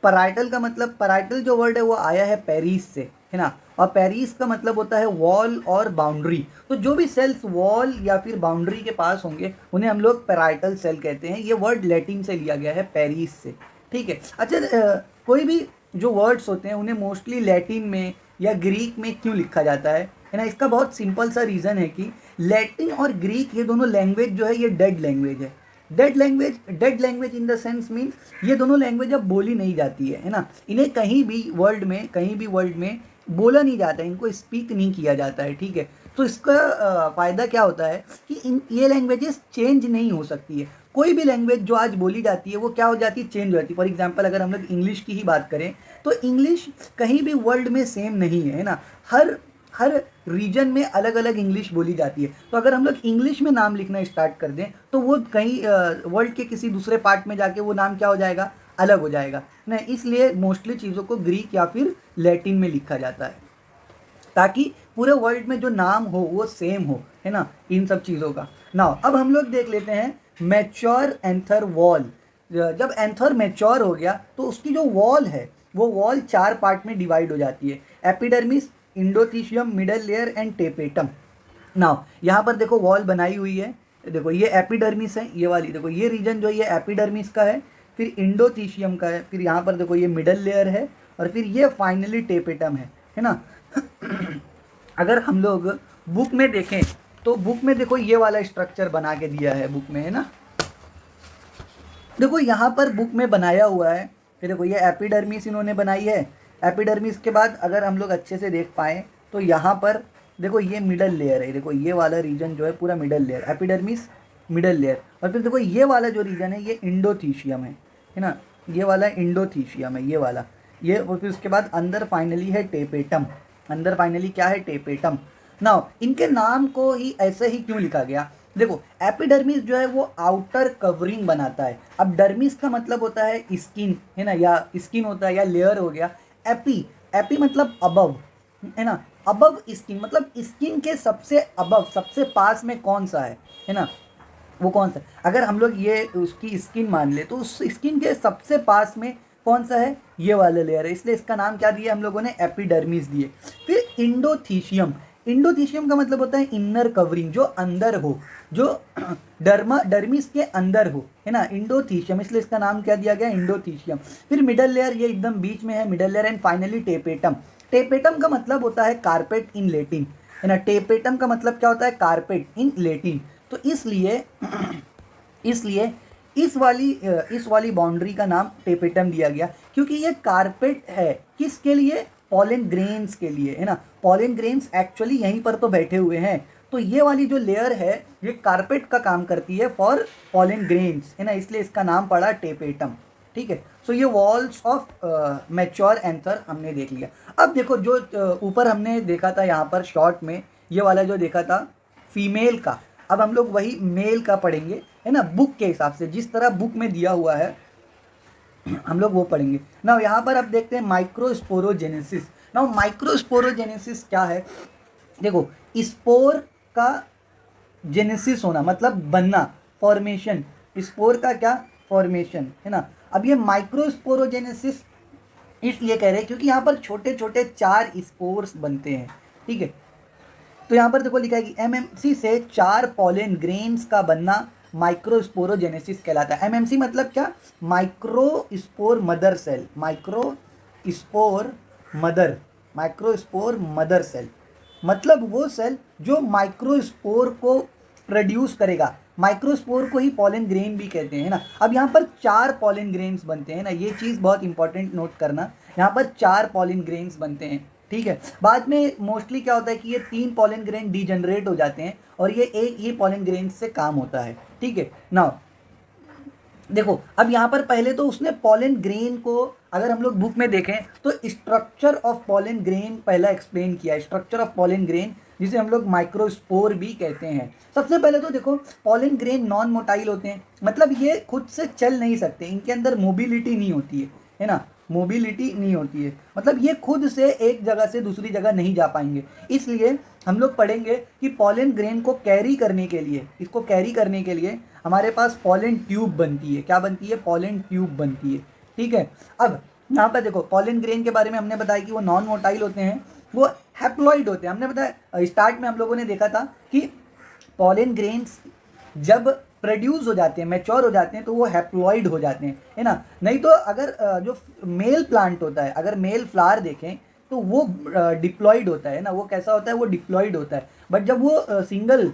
पैराइटल का मतलब, पैराइटल जो वर्ड है वो आया है पेरिस से, है ना, और पेरिस का मतलब होता है वॉल और बाउंड्री। तो जो भी सेल्स वॉल या फिर बाउंड्री के पास होंगे उन्हें हम लोग पैराइटल सेल कहते हैं। ये वर्ड लैटिन से लिया गया है, पेरिस से, ठीक है। अच्छा कोई भी जो वर्ड्स होते हैं उन्हें मोस्टली लैटिन में या ग्रीक में क्यों लिखा जाता है ना, इसका बहुत सिंपल सा रीज़न है कि लैटिन और ग्रीक ये दोनों लैंग्वेज जो है ये डेड लैंग्वेज है। Dead language in the sense means ये दोनों लैंग्वेज अब बोली नहीं जाती है ना, इन्हें कहीं भी वर्ल्ड में बोला नहीं जाता है, इनको स्पीक नहीं किया जाता है, ठीक है। तो इसका फ़ायदा क्या होता है कि ये लैंग्वेजेस चेंज नहीं हो सकती है। कोई भी लैंग्वेज जो आज बोली जाती है वो क्या हो जाती है, चेंज हो जाती है। फॉर एग्जांपल अगर हम लोग इंग्लिश की ही बात करें तो इंग्लिश कहीं भी वर्ल्ड में सेम नहीं है ना, हर रीजन में अलग अलग इंग्लिश बोली जाती है। तो अगर हम लोग इंग्लिश में नाम लिखना स्टार्ट कर दें तो वो कहीं वर्ल्ड के किसी दूसरे पार्ट में जाके वो नाम क्या हो जाएगा, अलग हो जाएगा ना। इसलिए मोस्टली चीज़ों को ग्रीक या फिर लैटिन में लिखा जाता है ताकि पूरे वर्ल्ड में जो नाम हो वो सेम हो, है ना, इन सब चीज़ों का। नाउ अब हम लोग देख लेते हैं मैच्योर एंथर वॉल। जब एंथर मैच्योर हो गया तो उसकी जो वॉल है वो वॉल 4 पार्ट में डिवाइड हो जाती है, epidermis, endothecium, middle layer and tapetum. Now यहाँ पर देखो वॉल बनाई हुई है, देखो ये एपिडर्मिस है, ये वाली देखो ये रीजन जो है ये एपिडर्मिस का है, फिर इंडोथीशियम का है, फिर यहाँ पर देखो ये मिडल लेयर है और फिर ये फाइनली टेपेटम है ना। अगर हम लोग बुक में देखें तो बुक में देखो ये वाला स्ट्रक्चर बना के दिया है बुक में, है ना। देखो यहाँ पर बुक में बनाया हुआ है ये देखो ये एपिडर्मिस इन्होंने बनाई है। एपिडर्मिस के बाद अगर हम लोग अच्छे से देख पाएँ तो यहाँ पर देखो ये मिडल लेयर है, देखो ये वाला रीजन जो है पूरा middle layer, epidermis middle layer. और फिर देखो ये वाला जो रीजन है ये इंडोथीशियम है ना, ये वाला इंडोथीशियम है, ये वाला ये। और फिर उसके बाद अंदर फाइनली है टेपेटम, अंदर फाइनली क्या है, टेपेटम। नाउ इनके नाम को ही ऐसे ही क्यों लिखा गया, देखो एपिडर्मिस जो है वो आउटर कवरिंग बनाता है। अब डर्मिस का मतलब होता है स्किन, है ना, या स्किन होता है या लेयर हो गया। एपी, एपी मतलब अबव, है ना, अबव स्किन मतलब स्किन के सबसे अबव, सबसे पास में कौन सा है ना, वो कौन सा। अगर हम लोग ये उसकी स्किन मान ले तो उस स्किन के सबसे पास में कौन सा है, ये वाला लेयर है, इसलिए इसका नाम क्या दिया हम लोगों ने, एपिडर्मिस दिए। फिर इंडोथीशियम, इंडोथीशियम का मतलब होता है इनर कवरिंग, जो अंदर हो, जो डर्मिस के अंदर हो, है ना, इंडोथीशियम, इसलिए इसका नाम क्या दिया गया, इंडोथीशियम। फिर मिडल लेयर, ये एकदम बीच में है middle layer. And finally tapetum, tapetum का मतलब होता है कारपेट इन लेटिन, है ना, टेपेटम का मतलब क्या होता है, कारपेट इन लेटिन। तो इसलिए इसलिए इस वाली बाउंड्री का नाम टेपेटम दिया गया, क्योंकि ये कारपेट है किसके लिए, पॉलन ग्रेन्स के लिए, है ना। पॉलन ग्रेन्स एक्चुअली यहीं पर तो बैठे हुए हैं, तो ये वाली जो लेयर है ये कारपेट का काम करती है फॉर पॉलन ग्रेन्स, है ना, इसलिए इसका नाम पड़ा टेपेटम। ठीक है, सो ये वॉल्स ऑफ मैच्योर एंथर हमने देख लिया। अब देखो जो ऊपर हमने देखा था यहाँ पर शॉर्ट में, ये वाला जो देखा था फीमेल का, अब हम लोग वही मेल का पढ़ेंगे, है ना, बुक के हिसाब से जिस तरह बुक में दिया हुआ है हम लोग वो पढ़ेंगे ना। यहाँ पर अब देखते हैं माइक्रोस्पोरोजेनेसिस। ना माइक्रोस्पोरोजेनेसिस क्या है, देखो स्पोर का जेनेसिस होना मतलब बनना, फॉर्मेशन, स्पोर का क्या, फॉर्मेशन, है ना। अब ये माइक्रोस्पोरोजेनेसिस इसलिए कह रहे हैं क्योंकि यहाँ पर छोटे छोटे 4 स्पोर्स बनते हैं। ठीक है, तो यहाँ पर देखो लिखा है कि एमएमसी से 4 पॉलन ग्रेन्स का बनना माइक्रोस्पोरोजेनेसिस कहलाता है। एमएमसी मतलब क्या, microspore mother cell, microspore mother cell मतलब वो सेल जो माइक्रोस्पोर को प्रोड्यूस करेगा। माइक्रोस्पोर को ही पॉलन ग्रेन भी कहते हैं, ना। अब यहाँ पर 4 पॉलन ग्रेन्स बनते हैं ना, ये चीज़ बहुत इंपॉर्टेंट नोट करना, यहाँ पर 4 पॉलन ग्रेन्स बनते हैं। ठीक है, बाद में मोस्टली क्या होता है कि ये 3 पॉलन ग्रेन डीजनरेट हो जाते हैं और ये एक ही पॉलन ग्रेन से काम होता है। ठीक है, नाउ देखो अब यहाँ पर पहले तो उसने पॉलन ग्रेन को, अगर हम लोग बुक में देखें तो स्ट्रक्चर ऑफ पॉलन ग्रेन पहला एक्सप्लेन किया है, स्ट्रक्चर ऑफ पॉलन ग्रेन जिसे हम लोग माइक्रोस्पोर भी कहते हैं। सबसे पहले तो देखो पॉलन ग्रेन नॉन मोटाइल होते हैं, मतलब ये खुद से चल नहीं सकते, इनके अंदर मोबिलिटी नहीं होती है ना, मोबिलिटी नहीं होती है, मतलब ये खुद से एक जगह से दूसरी जगह नहीं जा पाएंगे। इसलिए हम लोग पढ़ेंगे कि पॉलन ग्रेन को कैरी करने के लिए, इसको कैरी करने के लिए हमारे पास पॉलन ट्यूब बनती है। क्या बनती है, पॉलन ट्यूब बनती है। ठीक है, अब यहाँ पर देखो पॉलन ग्रेन के बारे में हमने बताया कि वो नॉन मोटाइल होते हैं, वो हैप्लॉइड होते हैं। हमने बताया स्टार्ट में हम लोगों ने देखा था कि पॉलन ग्रेन्स जब प्रोड्यूस हो जाते हैं, मैच्योर हो जाते हैं, तो वो हैप्लॉइड हो जाते हैं, है ना। नहीं तो अगर जो मेल प्लांट होता है, अगर मेल फ्लावर देखें तो वो डिप्लॉइड होता है ना, वो कैसा होता है, वो डिप्लॉइड होता है। बट जब वो सिंगल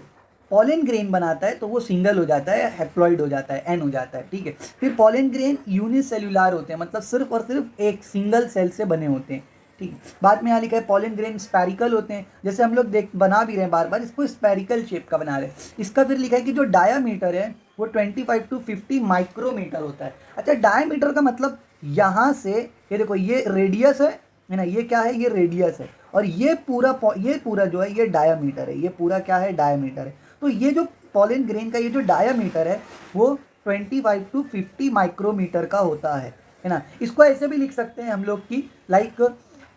पॉलन ग्रेन बनाता है तो वो सिंगल हो जाता है, हैप्लॉइड हो जाता है, एन हो जाता है। ठीक है, फिर पॉलन ग्रेन यूनिसेल्युलर होते हैं, मतलब सिर्फ और सिर्फ एक सिंगल सेल से बने होते हैं। ठीक है, बाद में यहाँ लिखा है पॉलन ग्रेन स्पेरिकल होते हैं, जैसे हम लोग देख बना भी रहे हैं बार बार, इसको स्पेरिकल शेप का बना रहे हैं। इसका फिर लिखा है कि जो डायामीटर है वो 25 to 50 माइक्रोमीटर होता है। अच्छा, डायामीटर का मतलब यहाँ से ये देखो ये रेडियस है ना, ये क्या है, ये रेडियस है, और ये पूरा जो है ये डायामीटर है, ये पूरा क्या है, डायामीटर है। तो ये जो पॉलन ग्रेन का ये जो डायामीटर है वो 25 to 50 माइक्रोमीटर का होता है ना। इसको ऐसे भी लिख सकते हैं हम लोग की लाइक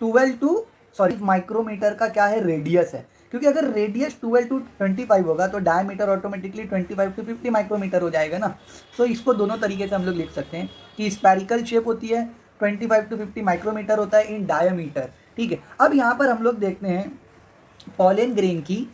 12 माइक्रोमीटर का क्या है, रेडियस है, क्योंकि अगर रेडियस 12 to 25 होगा तो डायमीटर ऑटोमेटिकली 25 to 50 माइक्रोमीटर हो जाएगा ना। तो इसको दोनों तरीके से हम लोग लिख सकते हैं कि स्पेरिकल शेप होती है, 25 to 50 माइक्रोमीटर होता है इन डायमीटर। ठीक है, अब यहाँ पर हम लोग देखते हैं पॉलन ग्रेन की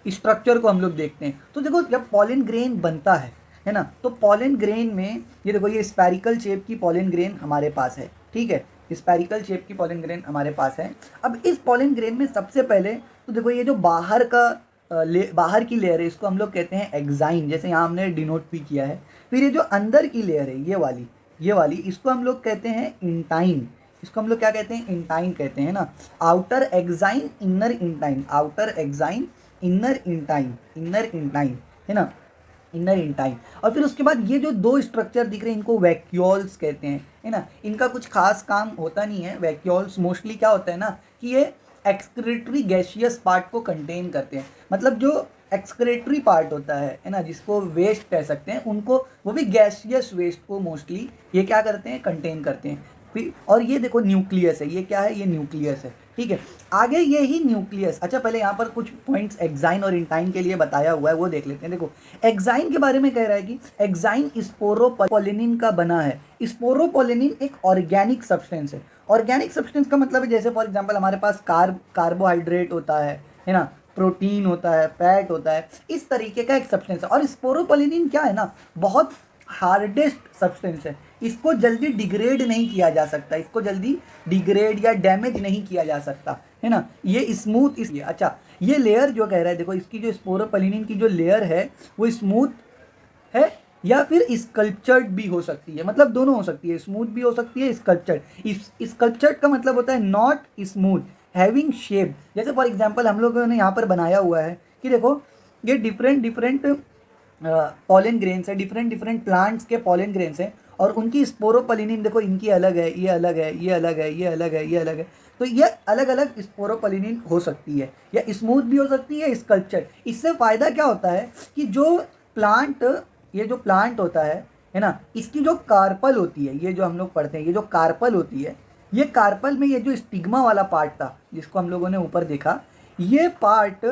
स्ट्रक्चर को हम लोग देखते हैं। तो देखो जब पॉलन ग्रेन बनता है ना, तो पॉलन ग्रेन में ये देखो ये स्पेरिकल शेप की पॉलन ग्रेन हमारे पास है। ठीक है, स्पेरिकल शेप की पॉलन ग्रेन हमारे पास है। अब इस पॉलन ग्रेन में सबसे पहले तो देखो ये जो बाहर की लेयर है इसको हम लोग कहते हैं एक्साइन, जैसे यहाँ हमने डिनोट भी किया है। फिर ये जो अंदर की लेयर है ये वाली, इसको हम लोग कहते हैं इंटाइन। इसको हम लोग क्या कहते हैं? इंटाइन कहते हैं ना। Outer exine, inner intine, outer exine, inner intine, inner intine, है ना, इनर इंटाइन। और फिर उसके बाद ये जो दो स्ट्रक्चर दिख रहे हैं इनको वैक्यूल्स कहते हैं, है ना। इनका कुछ खास काम होता नहीं है। वैक्यूल्स मोस्टली क्या होता है ना कि ये एक्सक्रीटरी गैसियस पार्ट को कंटेन करते हैं। मतलब जो एक्सक्रेटरी पार्ट होता है ना, जिसको वेस्ट कह सकते हैं, उनको, वो भी गैसियस वेस्ट को मोस्टली ये क्या करते हैं? कंटेन करते हैं। फिर और ये देखो न्यूक्लियस है, ये क्या है? ये न्यूक्लियस है, ठीक है। आगे ये ही न्यूक्लियस, अच्छा पहले यहाँ पर कुछ पॉइंट्स एक्साइन और इंटाइन के लिए बताया हुआ है, वो देख लेते हैं। देखो एक्साइन के बारे में कह रहा है कि एक्साइन स्पोरोपोलिनिन का बना है। स्पोरोपोलिनिन एक ऑर्गेनिक सब्सटेंस है। ऑर्गेनिक सब्सटेंस का मतलब है जैसे फॉर एग्जांपल हमारे पास कार्बोहाइड्रेट होता है ना, प्रोटीन होता है, फैट होता है, इस तरीके का एक सब्सटेंस है। और स्पोरोपोलिनिन क्या है ना, बहुत हार्डेस्ट सब्सटेंस है। इसको जल्दी डिग्रेड नहीं किया जा सकता, इसको जल्दी डिग्रेड या डैमेज नहीं किया जा सकता, है ना। ये स्मूथ इसलिए, अच्छा ये लेयर जो कह रहा है, देखो इसकी जो स्पोरोपोलिनिन की जो लेयर है वो स्मूथ है या फिर स्कल्पचर्ड भी हो सकती है। मतलब दोनों हो सकती है, स्मूथ भी हो सकती है, स्कल्पचर्ड। स्कल्पचर्ड का मतलब होता है नॉट स्मूथ, हैविंग शेप। जैसे फॉर एग्जांपल हम लोगों ने यहाँ पर बनाया हुआ है कि देखो ये डिफरेंट डिफरेंट पॉलन ग्रेन्स है, डिफरेंट डिफरेंट प्लांट्स के पॉलन ग्रेन्स हैं, और उनकी स्पोरोपोलिनिन देखो इनकी अलग है, ये अलग है, ये अलग है, ये अलग है, ये अलग है। तो ये अलग अलग स्पोरोपोलिनिन हो सकती है, या स्मूथ भी हो सकती है, स्कल्पचर। इससे फ़ायदा क्या होता है कि जो प्लांट, ये जो प्लांट होता है ना, इसकी जो कार्पल होती है, ये जो हम लोग पढ़ते हैं, ये जो कार्पल होती है, ये कार्पल में ये जो स्टिग्मा वाला पार्ट था जिसको हम लोगों ने ऊपर देखा, ये पार्ट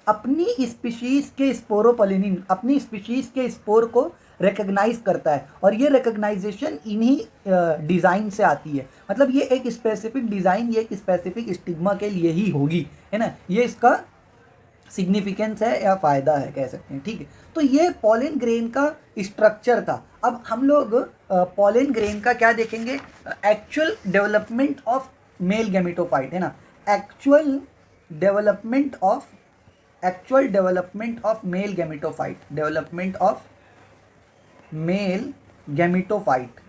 अपनी स्पीशीज़ के स्पोरोपोलिनिन, अपनी स्पीशीज़ के स्पोर को रिकग्नाइज करता है। और ये रिकग्नाइजेशन इन्हीं डिज़ाइन से आती है। मतलब ये एक स्पेसिफिक डिज़ाइन, ये एक स्पेसिफिक स्टिग्मा के लिए ही होगी, है ना। ये इसका सिग्निफिकेंस है या फ़ायदा है कह सकते हैं, ठीक है। तो ये पॉलन ग्रेन का स्ट्रक्चर था। अब हम लोग पॉलन ग्रेन का क्या देखेंगे? Actual development of male gametophyte, है ना। Actual development of male gametophyte, development of male gametophyte,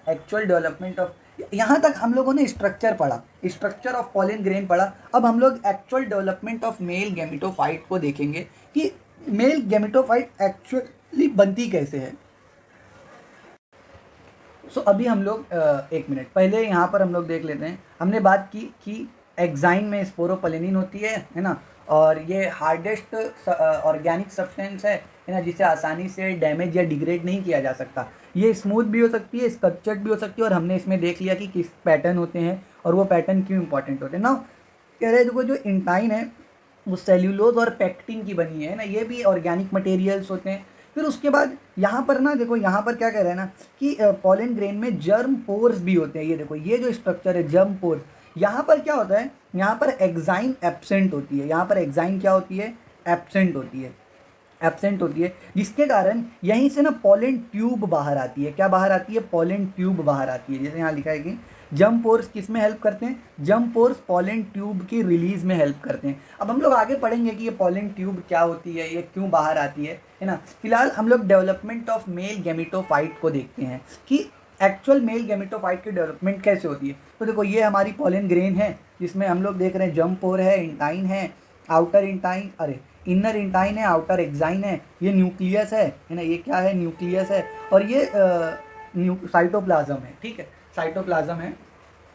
actual development of, यहाँ तक हम लोगों ने स्ट्रक्चर पढ़ा, स्ट्रक्चर ऑफ पॉलन ग्रेन पढ़ा। अब हम लोग actual development of male gametophyte को देखेंगे कि मेल गैमेटोफाइट एक्चुअली बनती कैसे है। सो अभी हम लोग एक मिनट पहले यहाँ पर हम लोग देख लेते हैं। हमने बात की कि एक्साइन में स्पोरोपोलिनिन होती है ना, और ये हार्डेस्ट ऑर्गेनिक सब्सटेंस है ना, जिसे आसानी से डैमेज या डिग्रेड नहीं किया जा सकता। ये स्मूथ भी हो सकती है, स्कल्पचर्ड भी हो सकती है, और हमने इसमें देख लिया कि किस पैटर्न होते हैं और वो पैटर्न क्यों इंपॉर्टेंट होते हैं ना। कह रहे देखो जो इंटाइन है वो सेल्यूलोज और पेक्टिन की बनी है ना, ये भी ऑर्गेनिक मटेरियल्स होते हैं। फिर उसके बाद यहाँ पर ना देखो, यहाँ पर क्या कह रहे हैं ना कि पॉलन ग्रेन में जर्म पोर्स भी होते हैं। ये देखो ये जो स्ट्रक्चर है जर्म पोर्स, यहाँ पर क्या होता है, यहाँ पर एक्साइन एब्सेंट होती है। यहाँ पर एक्साइन क्या होती है? एब्सेंट होती है, एब्सेंट होती है, जिसके कारण यहीं से ना पॉलन ट्यूब बाहर आती है। क्या बाहर आती है? पॉलन ट्यूब बाहर आती है। जैसे यहाँ लिखा है कि जर्म पोर्स किस में हेल्प करते हैं? जर्म पोर्स पॉलन ट्यूब की रिलीज में हेल्प करते हैं। अब हम लोग आगे पढ़ेंगे कि ये पॉलन ट्यूब क्या होती है, ये क्यों बाहर आती है ना। फिलहाल हम लोग डेवलपमेंट ऑफ मेल गैमेटोफाइट को देखते हैं कि एक्चुअल मेल गैमेटोफाइट की डेवलपमेंट कैसे होती है। तो देखो ये हमारी पॉलन ग्रेन है, जिसमें हम लोग देख रहे हैं जर्म पोर है, इंटाइन है, आउटर इंटाइन, अरे इनर इंटाइन है, आउटर एक्साइन है, ये न्यूक्लियस है ना, ये क्या है? न्यूक्लियस है, और ये साइटोप्लाज्म है, ठीक है, साइटोप्लाज्म है।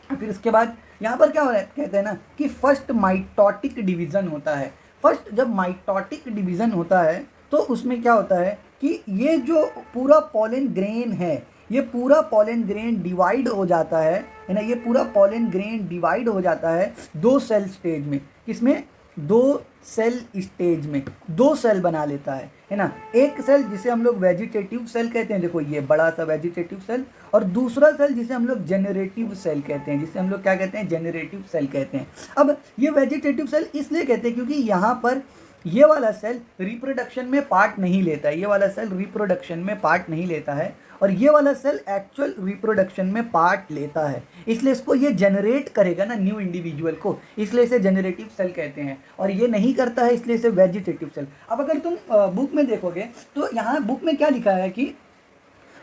फिर इसके बाद यहाँ पर क्या हो रहा है, कहते हैं ना कि फर्स्ट माइटोटिक डिवीज़न होता है। फर्स्ट जब माइटोटिक डिवीज़न होता है तो उसमें क्या होता है कि ये जो पूरा पॉलन ग्रेन है, ये पूरा पॉलन ग्रेन डिवाइड हो जाता है ना, ये पूरा पॉलन ग्रेन डिवाइड हो जाता है दो सेल स्टेज में। किसमें? दो सेल स्टेज में, दो सेल बना लेता है ना। एक सेल जिसे हम लोग वेजिटेटिव सेल कहते हैं, देखो ये बड़ा सा वेजिटेटिव सेल, और दूसरा सेल जिसे हम लोग जेनरेटिव सेल कहते हैं, जिसे हम लोग क्या कहते हैं? जेनरेटिव सेल कहते हैं। अब ये वेजिटेटिव सेल इसलिए कहते हैं क्योंकि यहाँ पर ये वाला सेल रिप्रोडक्शन में पार्ट नहीं लेता है, ये वाला सेल रिप्रोडक्शन में पार्ट नहीं लेता है, और ये वाला सेल एक्चुअल रिप्रोडक्शन में पार्ट लेता है। इसलिए इसको ये जनरेट करेगा ना न्यू इंडिविजुअल को, इसलिए इसे जनरेटिव सेल कहते हैं। और ये नहीं करता है इसलिए इसे वेजिटेटिव सेल। अब अगर तुम बुक में देखोगे तो यहाँ बुक में क्या लिखा है कि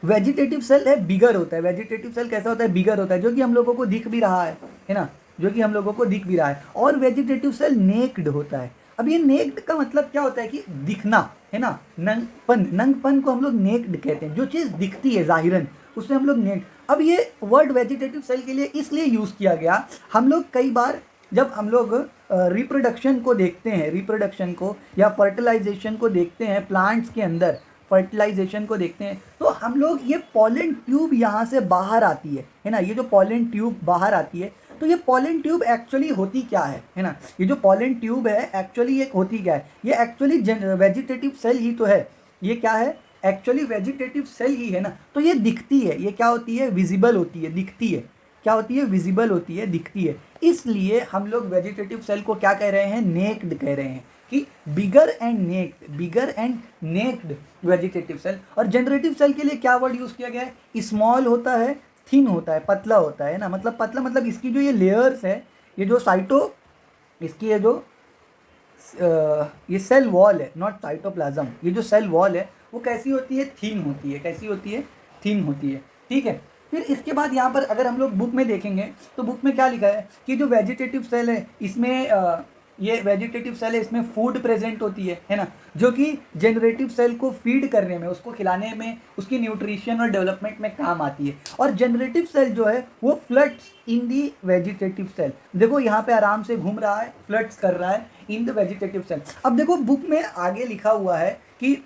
वेजिटेटिव सेल है बिगर होता है, वेजिटेटिव सेल कैसा होता है, बिगर होता है, जो कि हम लोगों को दिख भी रहा है ना, जो कि हम लोगों को दिख भी रहा है। और वेजिटेटिव सेल नेक्ड होता है। अब ये नेक्ड का मतलब क्या होता है कि दिखना, है ना, नंगपन, नंगपन को हम लोग नेक्ड कहते हैं, जो चीज़ दिखती है जाहिरन उसमें हम लोग नेक्ड। अब ये वर्ड वेजिटेटिव सेल के लिए इसलिए यूज़ किया गया, हम लोग कई बार जब हम लोग रिप्रोडक्शन को देखते हैं, रिप्रोडक्शन को या फर्टिलाइजेशन को देखते हैं प्लांट्स के अंदर, फर्टिलाइजेशन को देखते हैं, तो हम लोग ये पॉलन ट्यूब यहाँ से बाहर आती है ना, ये जो पॉलन ट्यूब बाहर आती है, तो ये पॉलन ट्यूब एक्चुअली होती क्या है ना, ये जो पॉलन ट्यूब है एक्चुअली ये होती क्या है, ये एक्चुअली वेजिटेटिव सेल ही तो है, ये क्या है, एक्चुअली वेजिटेटिव सेल ही है ना। तो ये दिखती है, ये क्या होती है, विजिबल होती है, दिखती है, क्या होती है, विजिबल होती है, दिखती है। इसलिए हम लोग वेजिटेटिव सेल को क्या कह रहे हैं, नेक्ड कह रहे हैं, कि bigger and naked, bigger and naked vegetative cell. और जनरेटिव सेल के लिए क्या वर्ड यूज़ किया गया है, स्मॉल होता है, थिन होता है, पतला होता है ना, मतलब पतला मतलब इसकी जो ये लेयर्स है, ये जो इसकी ये जो ये सेल वॉल है, नॉट साइटोप्लाज्म, ये जो सेल वॉल है वो कैसी होती है, थिन होती है, कैसी होती है, थिन होती है, ठीक है। फिर इसके बाद यहाँ पर अगर हम लोग बुक में देखेंगे तो बुक में क्या लिखा है कि जो वेजिटेटिव सेल है इसमें ये वेजिटेटिव सेल है, इसमें फूड प्रेजेंट होती है ना, जो कि जनरेटिव सेल को फीड करने में, उसको खिलाने में, उसकी न्यूट्रिशन और डेवलपमेंट में काम आती है। और जनरेटिव सेल जो है वो floods in the vegetative cell, देखो यहाँ पे आराम से घूम रहा है, फ्लड्स कर रहा है इन द वेजिटेटिव सेल। अब देखो बुक में आगे लिखा हुआ है कि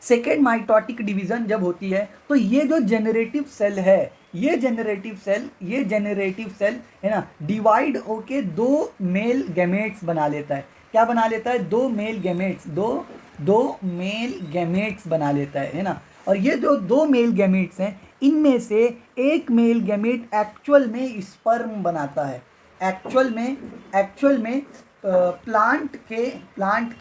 सेकेंड माइटोटिक डिवीजन जब होती है तो ये जो जनरेटिव सेल है, ये जनरेटिव सेल है ना, डिवाइड होके दो मेल गैमेट्स बना लेता है। क्या बना लेता है, दो मेल गैमेट्स, दो मेल गैमेट्स बना लेता है ना। और ये जो दो मेल गैमेट्स हैं इनमें से एक मेल गैमेट एक्चुअल में स्पर्म बनाता है, एक्चुअल में प्लांट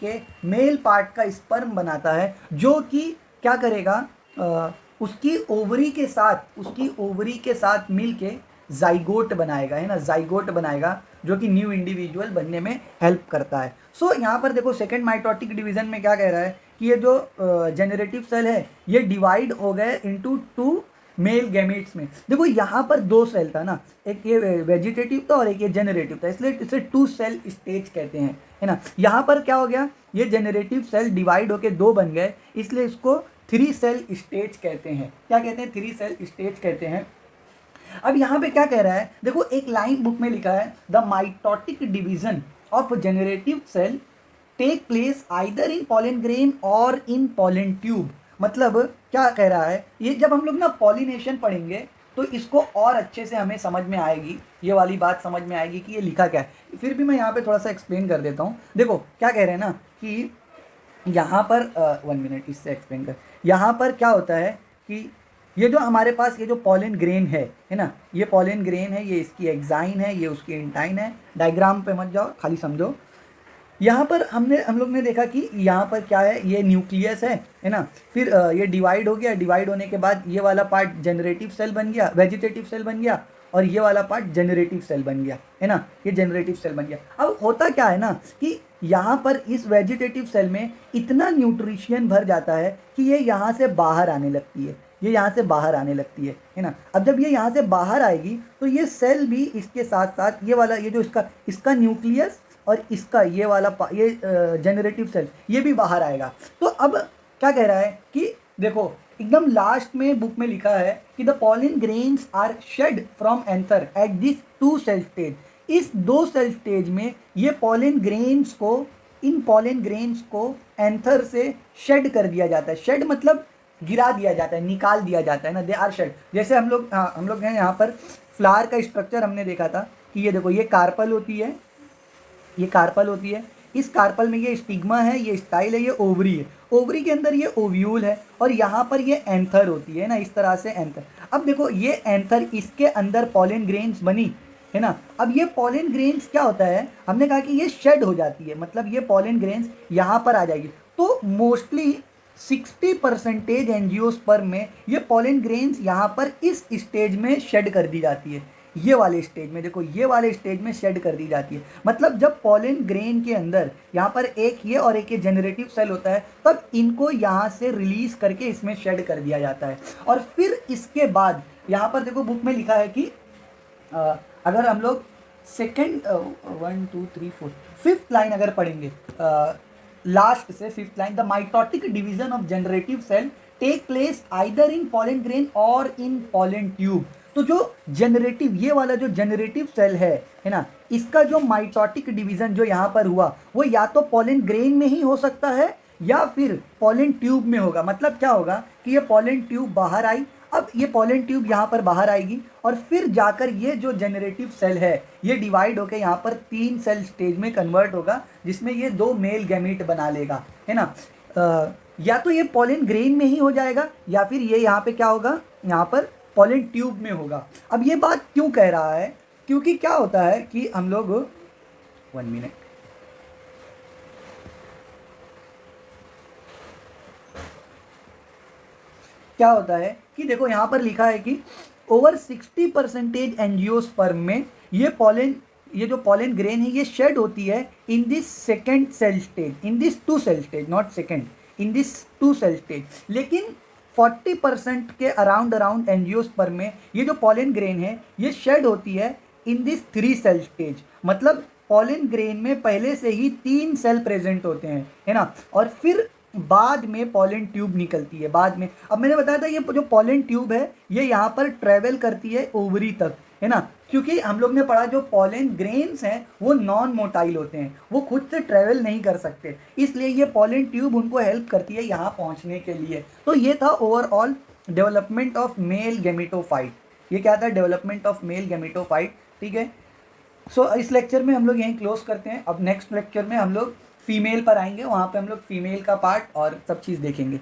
के मेल पार्ट का स्पर्म बनाता है, जो कि क्या करेगा, उसकी ओवरी के साथ मिल के जाइगोट बनाएगा, है ना, जाइगोट बनाएगा, जो कि न्यू इंडिविजुअल बनने में हेल्प करता है। सो यहाँ पर देखो सेकेंड माइटोटिक डिवीजन में क्या कह रहा है कि ये जो जनरेटिव सेल है ये डिवाइड हो गए इनटू टू मेल गैमेट्स में। देखो यहाँ पर दो सेल था ना, एक ये वेजिटेटिव था और एक ये जनरेटिव था, इसलिए इसे टू सेल स्टेज कहते हैं, है ना। यहाँ पर क्या हो गया, ये जनरेटिव सेल डिवाइड होके दो बन गए, इसलिए इसको थ्री सेल स्टेज कहते हैं। क्या कहते हैं, थ्री सेल स्टेज कहते हैं। अब यहाँ पे क्या कह रहा है, देखो एक लाइन बुक में लिखा है, the mitotic division of generative cell take place either in pollen grain और इन पॉलन ट्यूब। मतलब क्या कह रहा है, ये जब हम लोग ना पॉलिनेशन पढ़ेंगे तो इसको और अच्छे से हमें समझ में आएगी, ये वाली बात समझ में आएगी कि ये लिखा क्या है। फिर भी मैं यहाँ पे थोड़ा सा एक्सप्लेन कर देता हूँ। देखो क्या कह रहे हैं ना कि यहाँ पर 1 मिनट इससे एक्सप्लेन कर, यहाँ पर क्या होता है कि ये जो हमारे पास ये जो पॉलन ग्रेन है ना, ये पॉलन ग्रेन है, ये इसकी एक्साइन है, ये उसकी इंटाइन है। डायग्राम पे मत जाओ, खाली समझो। यहाँ पर हम लोग ने देखा कि यहाँ पर क्या है, ये न्यूक्लियस है ना। फिर ये डिवाइड हो गया, डिवाइड होने के बाद ये वाला पार्ट जनरेटिव सेल बन गया, वेजिटेटिव सेल बन गया, और ये वाला पार्ट जनरेटिव सेल बन गया, है ना, ये जनरेटिव सेल बन गया। अब होता क्या है ना कि यहाँ पर इस वेजिटेटिव सेल में इतना न्यूट्रिशन भर जाता है कि ये यहाँ से बाहर आने लगती है, ये यहाँ से बाहर आने लगती है ना। अब जब ये यहाँ से बाहर आएगी तो ये सेल भी इसके साथ साथ ये वाला, ये जो इसका न्यूक्लियस और इसका ये वाला ये जनरेटिव सेल ये भी बाहर आएगा। तो अब क्या कह रहा है कि देखो एकदम लास्ट में बुक में लिखा है कि the pollen grains are shed from anther at this two cell stage. इस दो सेल स्टेज में ये पॉलन ग्रेन्स को, इन पॉलन ग्रेन्स को एंथर से शेड कर दिया जाता है। शेड मतलब गिरा दिया जाता है, निकाल दिया जाता है ना, दे आर शेड। जैसे हम लोग हैं यहाँ पर फ्लावर का स्ट्रक्चर हमने देखा था कि ये देखो ये कार्पल होती है, ये कार्पल होती है, इस कार्पल में ये स्टिग्मा है, ये स्टाइल है, ये ओवरी है, ओवरी के अंदर ये ओव्यूल है, और यहाँ पर ये एंथर होती है ना, इस तरह से एंथर। अब देखो ये एंथर, इसके अंदर पॉलन ग्रेन्स बनी है ना। अब ये पॉलन ग्रेन्स क्या होता है, हमने कहा कि ये शेड हो जाती है, मतलब ये पॉलन ग्रेन्स यहाँ पर आ जाएगी। तो मोस्टली 60% एंजियोस्पर्म में ये पॉलन ग्रेन्स यहाँ पर इस स्टेज में शेड कर दी जाती है, ये वाले स्टेज में, देखो ये वाले स्टेज में शेड कर दी जाती है। मतलब जब पॉलन ग्रेन के अंदर यहाँ पर एक ये और एक ये जनरेटिव सेल होता है, तब इनको यहाँ से रिलीज करके इसमें शेड कर दिया जाता है। और फिर इसके बाद यहाँ पर देखो बुक में लिखा है कि अगर हम लोग सेकेंड 1 2 3 4 5th लाइन अगर पढ़ेंगे, लास्ट से 5th line, the mitotic division of generative cell take place either in pollen grain और इन पॉलन ट्यूब। तो जो जनरेटिव, ये वाला जो जनरेटिव सेल है ना, इसका जो माइटोटिक डिवीजन जो यहाँ पर हुआ वो या तो पॉलन ग्रेन में ही हो सकता है या फिर पॉलन ट्यूब में होगा। मतलब क्या होगा कि ये पॉलन ट्यूब बाहर आई, अब ये पॉलन ट्यूब यहाँ पर बाहर आएगी और फिर जाकर ये जो जनरेटिव सेल है ये डिवाइड होकर यहाँ पर 3 सेल स्टेज में कन्वर्ट होगा, जिसमें ये 2 मेल गैमीट बना लेगा, है ना। या तो ये पॉलन ग्रेन में ही हो जाएगा या फिर ये यहाँ पे क्या होगा, यहाँ पर पॉलन ट्यूब में होगा। अब ये बात क्यों कह रहा है, क्योंकि क्या होता है कि हम लोग 1 मिनट, क्या होता है कि देखो यहाँ पर लिखा है कि ओवर 60% एंजियोस्पर्म में ये जो पॉलन ग्रेन है ये शेड होती है in this second cell stage, in this 2 cell stage, not second, in this 2 cell stage. लेकिन 40% के अराउंड एंजियोस्पर्म में ये जो पॉलन ग्रेन है ये शेड होती है इन दिस 3 सेल स्टेज। मतलब पॉलन ग्रेन में पहले से ही 3 सेल प्रेजेंट होते हैं, है ना, और फिर बाद में पॉलन ट्यूब निकलती है बाद में। अब मैंने बताया था ये जो पॉलन ट्यूब है ये यहाँ पर ट्रेवल करती है ओवरी तक, है ना, क्योंकि हम लोग ने पढ़ा जो पॉलन ग्रेन्स हैं वो नॉन मोटाइल होते हैं, वो खुद से ट्रेवल नहीं कर सकते, इसलिए ये पॉलन ट्यूब उनको हेल्प करती है यहाँ पहुँचने के लिए। तो ये था overall development of male gametophyte. ये क्या था, डेवलपमेंट ऑफ मेल गैमेटोफाइट, ठीक है। सो इस लेक्चर में हम लोग यहीं क्लोज करते हैं। अब नेक्स्ट लेक्चर में हम लोग फीमेल पर आएंगे, वहाँ पे हम लोग फीमेल का पार्ट और सब चीज़ देखेंगे।